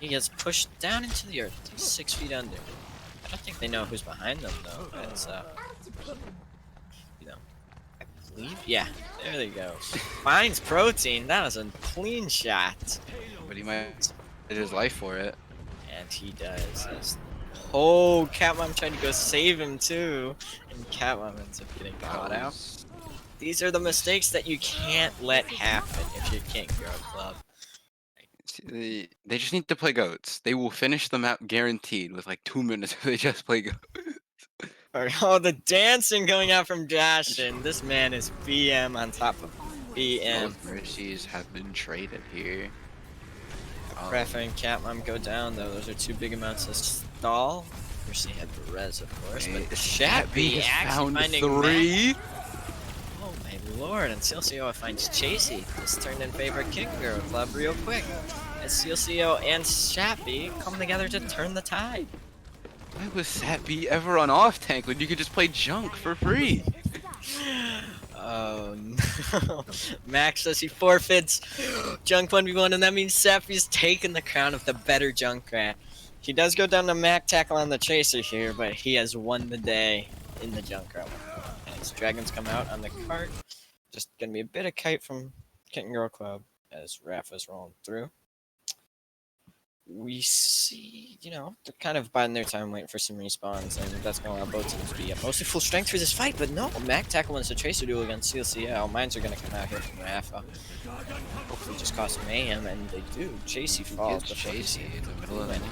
he gets pushed down into the earth. He's 6 feet under. I don't think they know who's behind them, though. It's, you know, I believe? Yeah, there they go. Finds Protein. That was a clean shot. But he might get his life for it. And he does. Oh, Catmom tried to go save him too, and Catmom ends up getting caught out. These are the mistakes that you can't let happen if you're King Girl Club. They just need to play goats. They will finish the map guaranteed with like 2 minutes if they just play goats. Oh, the dancing going out from Jashin. This man is BM on top of BM. Both Mercies have been traded here. Rapha and Catmom go down though. Those are 2 big amounts of stall. Mercy had the res, of course, but Shappy has actually found finding 3. Oh my lord, and CLCO finds Chasey. This turned in favor of King Girl Club real quick. As CLCO and Shappy come together to turn the tide. Why was Sappy ever on off tank when you could just play junk for free? Oh no. Max says he forfeits Junk 1v1, and that means Sappy's taken the crown of the better Junkrat. He does go down to Mac tackle on the Chaser here, but he has won the day in the Junkrat. And his dragons come out on the cart. Just gonna be a bit of kite from Kitten Girl Club as Rafa's rolling through. We see, you know, they're kind of biding their time waiting for some respawns, and that's going to allow both teams to be at mostly full strength for this fight, but no, Mac tackle wins the Tracer duel against CLCL. Mines are going to come out here from Rafa. Hopefully just cause some mayhem, and they do. Chasey falls, but Chasey in the middle of the night.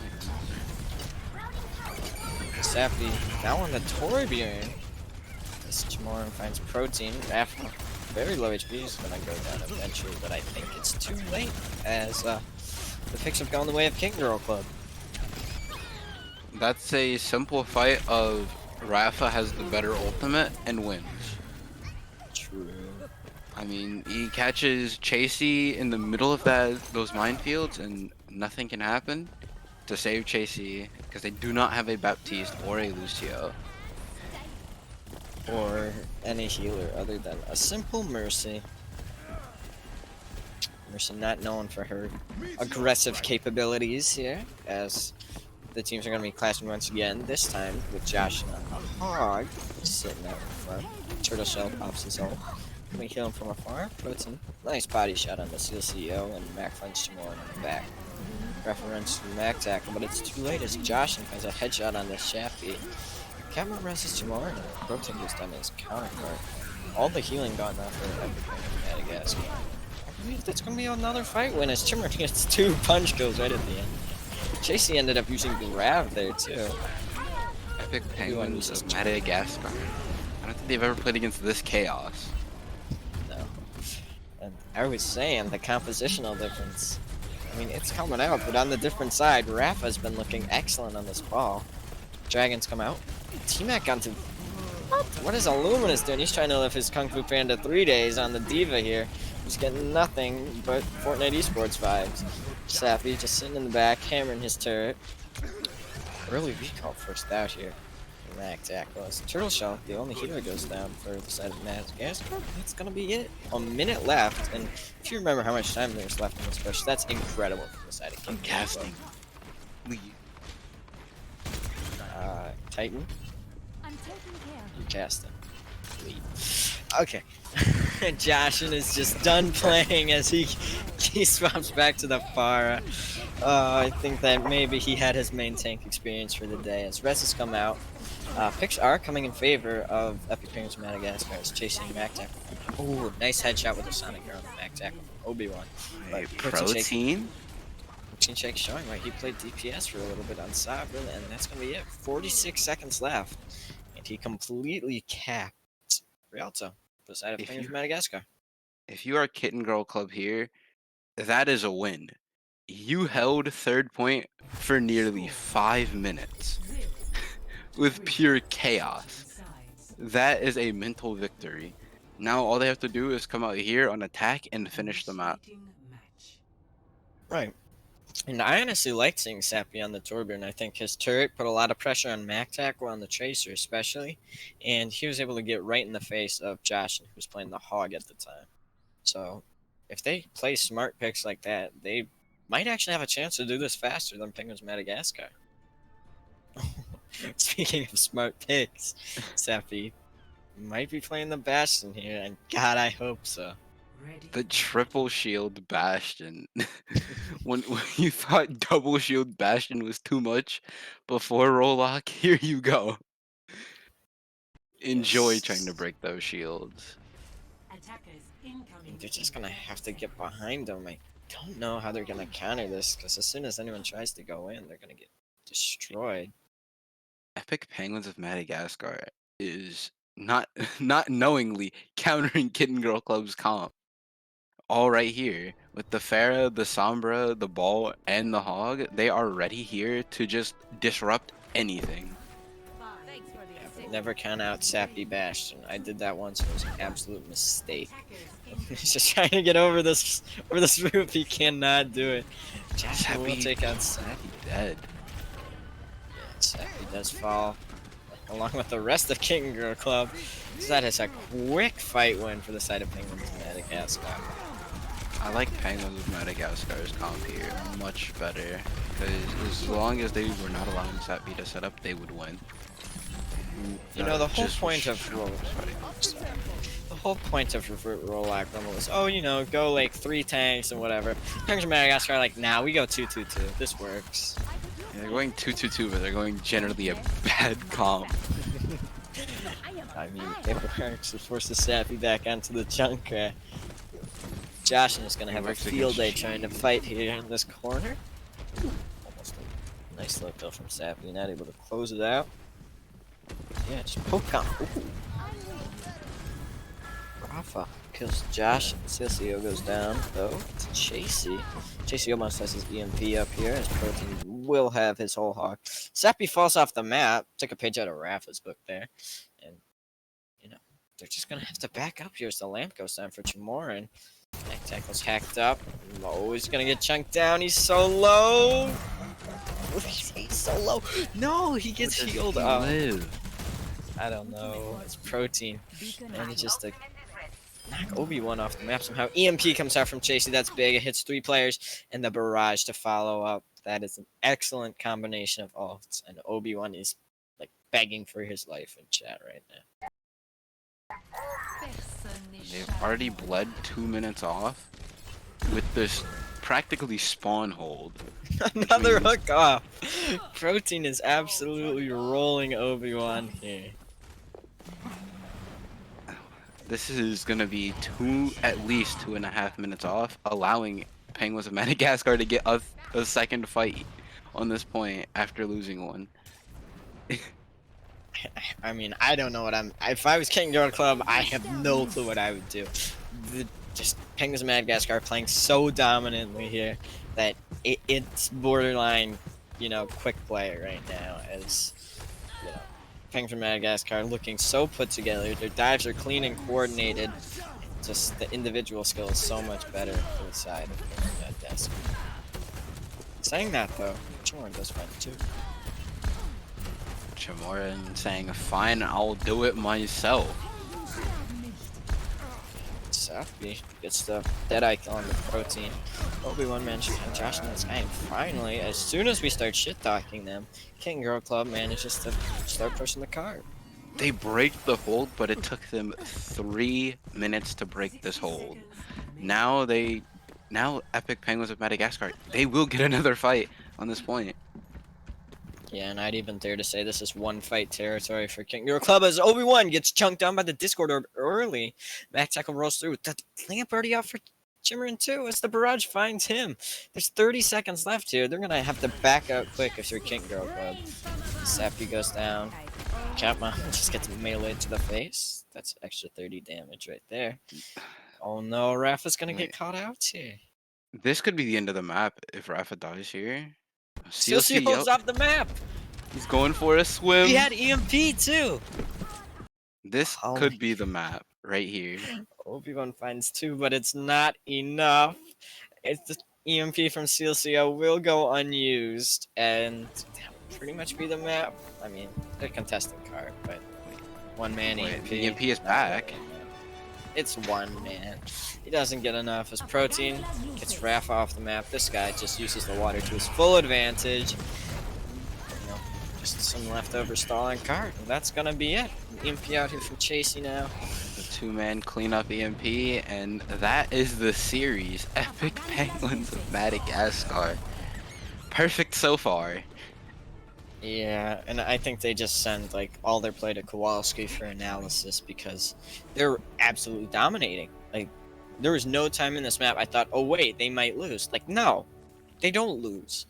Sappy now on the Torbjorn. This Jamoran finds Protein. Rafa, very low HP, is going to go down eventually, but I think it's too late as the picks have gone the way of King Girl Club. That's a simple fight of Rafa has the better ultimate and wins. True. I mean, he catches Chasey in the middle of those minefields and nothing can happen to save Chasey because they do not have a Baptiste or a Lucio. Or any healer other than a simple Mercy. Mercy not known for her aggressive capabilities here, as the teams are going to be clashing once again, this time with Josh and a hog sitting out in front. Turtle Shell pops his ult. Can we heal him from afar? Protein. Nice body shot on the CLCO, and Mac finds Jamoran in the back. Reference to Mac tackle, but it's too late as Josh finds a headshot on the Shappy. Camera resses Jamoran, and Protein goes down to his counterpart. All the healing gone now for Epic Madagascar. I believe that's going to be another fight win as Chimmer gets 2 punch kills right at the end. Chasey ended up using the Rav there too. Epic Penguins of Madagascar. I don't think they've ever played against this chaos. No. And I was saying the compositional difference. I mean, it's coming out, but on the different side, Rafa's been looking excellent on this ball. Dragons come out. T-Mac onto... What is Illuminous doing? He's trying to live his Kung Fu Panda 3 days on the Diva here. He's getting nothing but Fortnite esports vibes. Sappy just sitting in the back, hammering his turret. Early recall first out here. Mac tackles. Turtle Shell, the only healer, goes down for the side of Madagascar. That's gonna be it. A minute left, and if you remember how much time there's left in this push, that's incredible from the side of King. I'm casting. Leave. Titan, I'm taking care. you're casting. Leave. Okay. Joshin is just done playing as he swaps back to the Pharah. I think that maybe he had his main tank experience for the day as Reses come out. Picks are coming in favor of Epic Penguins of Madagascar as chasing Mac tackle. Oh, nice headshot with a Sonic Arrow on the Mac tackle from Obi-Wan. But Protein? Protein Shake showing right, he played DPS for a little bit on Sovereign, and that's going to be it. 46 seconds left, and he completely capped Rialto, the side of Penguins of Madagascar. If you are Kitten Girl Club here, that is a win. You held third point for nearly 5 minutes with pure chaos. That is a mental victory. Now all they have to do is come out here on attack and finish the map. Initiating match. Right. And I honestly liked seeing Sappy on the Torbjorn. I think his turret put a lot of pressure on MacTackle, on the Tracer especially, and he was able to get right in the face of Josh, who was playing the Hog at the time. So if they play smart picks like that, they might actually have a chance to do this faster than Penguins Madagascar. Speaking of smart picks, Sappy might be playing the Bastion here, and God, I hope so. Ready. The triple shield Bastion. when you thought double shield Bastion was too much before roll lock, here you go. Enjoy trying to Yes. break those shields. Attackers incoming. They're just gonna have to get behind them. I don't know how they're gonna counter this, because as soon as anyone tries to go in, they're gonna get destroyed. Epic Penguins of Madagascar is not not knowingly countering Kitten Girl Club's comp. All right here with the Pharah, the Sombra, the Ball, and the Hog, they are ready here to just disrupt anything. Thanks for the Yeah, but assist. never count out Sappy Bastion. I did that once. It was an absolute mistake. He's just trying to get over this roof. He cannot do it. Josh will Sappy- take out Sappy. Dead. Sappy does fall, along with the rest of King Girl Club. So that is a quick fight win for the side of Penguins of Madagascar. I like Penguins of Madagascar's comp here much better because as long as they were not allowing Sappy to set up, they would win. You know, the whole Just point of the whole point of Revert Role Lock Rumble is, oh, you know, go like 3 tanks and whatever. Penguins of Madagascar are like, nah, we go 2-2-2. This works. Yeah, they're going 2-2-2, but they're going generally a bad comp. I mean, it works. It forces Sappy back onto the Junkrat. Josh is gonna have a Works field day against trying to fight here in this corner. Almost a nice little kill from Sappy, not able to close it out. Yeah, just poke on. Ooh. Rafa kills Josh, and Sissio goes down, though, to Chasey. Chasey almost has his EMP up here, as Protein will have his whole hawk. Sappy falls off the map, took a page out of Rafa's book there, and, you know, they're just gonna have to back up here as the lamp goes down for Chamoran. Neck tackle's hacked up. Oh, he's gonna get chunked down. He's so low. He's so low. No, he gets healed up. I don't know. It's Protein. Manages to knock Obi-Wan off the map somehow. EMP comes out from Chasey. That's big. It hits 3 players. And the barrage to follow up. That is an excellent combination of ults. And Obi-Wan is like begging for his life in chat right now. They've already bled 2 minutes off with this practically spawn hold. Another hook off. Protein is absolutely rolling Obi-Wan here. This is gonna be at least 2.5 minutes off, allowing Penguins of Madagascar to get a second fight on this point after losing one. I mean, I don't know what if I was King Girl Club, I have no clue what I would do. Just Penguins of Madagascar are playing so dominantly here that it's borderline, you know, quick play right now. As you know, Penguins of Madagascar are looking so put together. Their dives are clean and coordinated. Just the individual skill is so much better for the side of Penguins of Madagascar. Saying that though, Chamoran does fine too. Chamoran saying, fine, I'll do it myself. Sappy gets the Deadeye kill on the Protein. Obi-Wan manages to Josh in the sky, and finally, as soon as we start shit-talking them, King Girl Club manages to start pushing the cart. They break the hold, but it took them 3 minutes to break this hold. Now Epic Penguins of Madagascar, they will get another fight on this point. Yeah, and I'd even dare to say this is one fight territory for King Girl Club as Obi-Wan gets chunked down by the Discord orb early. Max Tackle rolls through. The lamp already out for Chimerin too as the barrage finds him. There's 30 seconds left here. They're gonna have to back out quick if you're King Girl Club. Sappy goes down. Katma just gets melee to the face. That's extra 30 damage right there. Oh no, Rafa's gonna get caught out here. This could be the end of the map if Rafa dies here. CLC holds off the map. He's going for a swim. He had EMP too. This Oh could my be the map right here. Obi-Wan finds 2, but it's not enough. It's the EMP from CLCO will go unused, and that will pretty much be the map. I mean, a contesting card, but one man Wait, EMP. the EMP is not back. really. It's one man. He doesn't get enough. His protein gets Raph off the map. This guy just uses the water to his full advantage. You know, just some leftover stalling card, and that's gonna be it. EMP out here from Chasey now. The 2-man cleanup EMP, and that is the series. Epic Penguins of Madagascar. Perfect so far. Yeah, and I think they just send like all their play to Kowalski for analysis because they're absolutely dominating. Like, there was no time in this map I thought, oh wait, they might lose. Like, no, they don't lose.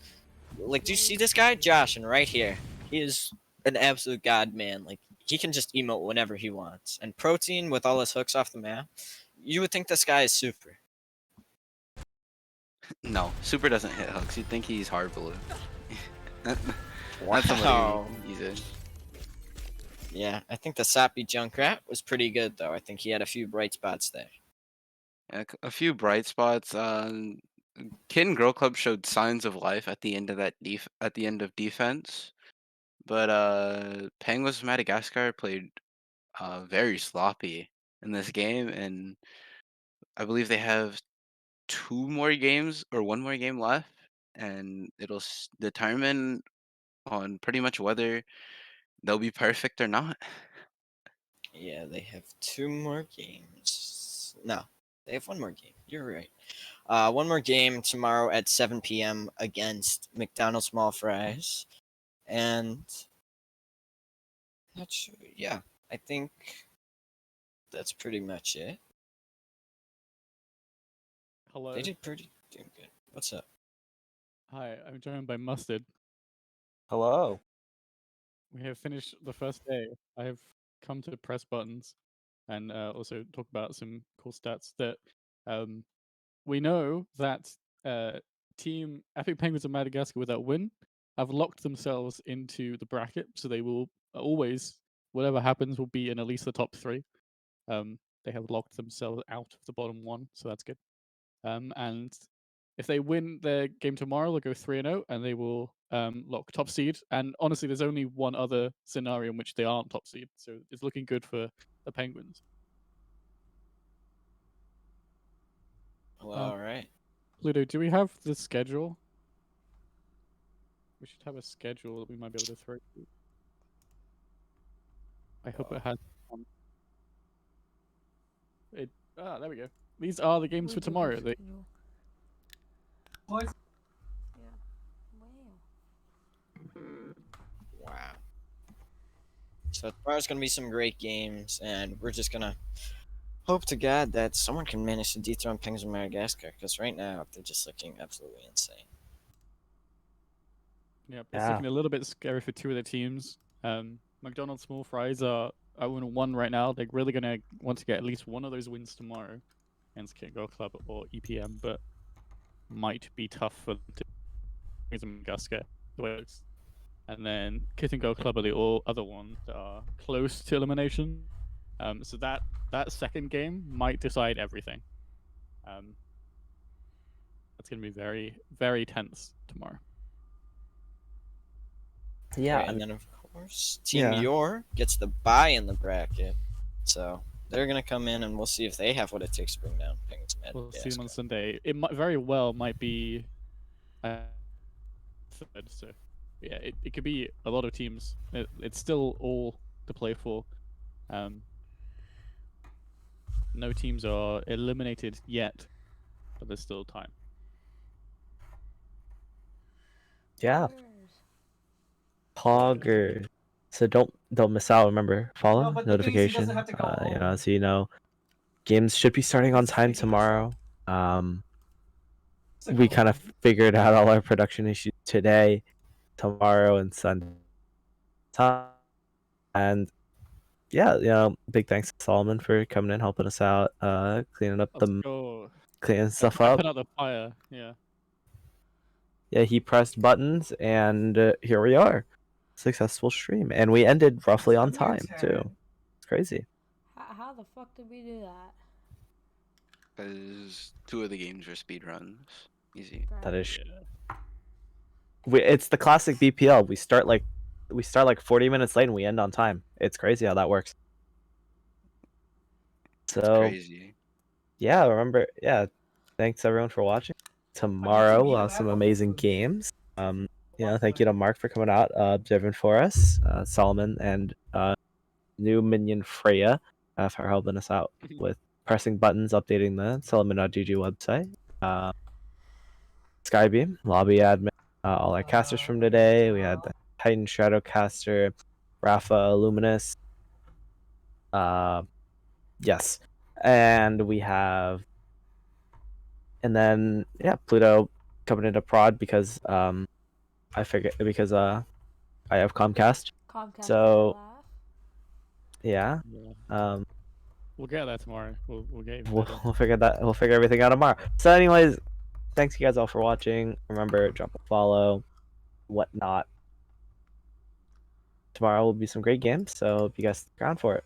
Like, do you see this guy, Josh? And right here, he is an absolute god man. Like, he can just emote whenever he wants. And Protein with all his hooks off the map, you would think this guy is super. No, Super doesn't hit hooks. You'd think he's hard blue. Wow. That's somebody he's in. Yeah, I think the Sappy Junkrat was pretty good though. I think he had a few bright spots there. A few bright spots. Kitten Girl Club showed signs of life at the end of defense, but Penguins of Madagascar played very sloppy in this game, and I believe they have 1 more game left, and it'll determine on pretty much whether they'll be perfect or not. Yeah, they have 2 more games. No, they have 1 more game. You're right. 1 more game tomorrow at 7 p.m. against McDonald Small Fries. And not sure. Yeah, I think that's pretty much it. Hello. They did pretty damn good. What's up? Hi, I'm joined by Mustard. Hello. We have finished the first day. I have come to press buttons and also talk about some cool stats that we know that Team Epic Penguins of Madagascar with that win have locked themselves into the bracket, so they will always, whatever happens, will be in at least the top 3. They have locked themselves out of the bottom 1, so that's good. And if they win their game tomorrow, they'll go 3-0, and they will lock top seed. And honestly, there's only one other scenario in which they aren't top seed, so it's looking good for the Penguins. Well, all right. Pluto, do we have the schedule? We should have a schedule that we might be able to throw. I hope it has. There we go. These are the games for tomorrow. Wow. So tomorrow's gonna be some great games, and we're just gonna hope to God that someone can manage to dethrone Penguins of Madagascar, because right now they're just looking absolutely insane. Yeah, it's looking a little bit scary for 2 of the teams. McDonald Small Fries are 0-1 right now. They're really gonna want to get at least one of those wins tomorrow against Kitten Girl Club or EPM, but might be tough for them to Madagascar the way it looks. And then Kitten Girl Club are the other ones that are close to elimination. So that second game might decide everything. That's gonna be very, very tense tomorrow. Yeah, Right, and then of course Team Yor gets the bye in the bracket, so they're gonna come in, and we'll see if they have what it takes to bring down Penguins of Madagascar. We'll see them on Sunday. It very well might be third. So yeah, it could be a lot of teams. It's still all to play for. No teams are eliminated yet, but there's still time. Yeah. Poggers. So don't miss out. Remember, follow notification. So you know, games should be starting on time tomorrow. We kind of figured out all our production issues today, tomorrow, and Sunday. And yeah, big thanks to Solomon for coming in, helping us out, cleaning up cleaning stuff up. Put out the fire, yeah. Yeah, he pressed buttons, and here we are. Successful stream, and we ended roughly on time too. It's crazy. How the fuck did we do that? Because 2 of the games were speed runs. Easy. That is. Yeah. It's the classic BPL. We start like 40 minutes late and we end on time. It's crazy how that works. It's So crazy. yeah, remember, yeah. Thanks everyone for watching. Tomorrow we'll have some amazing games. Thank you to Mark for coming out, observing for us, Solomon, and new minion Freya for helping us out with pressing buttons, updating the Solomon.gg website. Skybeam, lobby admin, all our casters from today. We had the Titan Shadowcaster, Rafa Luminous. Yes. And we have, and then yeah, Pluto coming into prod because I have Comcast. Comcast So laugh. yeah. Yeah. We'll get there tomorrow. We'll get even We'll, better. we'll figure everything out tomorrow. So anyways, thanks you guys all for watching. Remember, drop a follow, whatnot. Tomorrow will be some great games, so hope you guys stick around for it.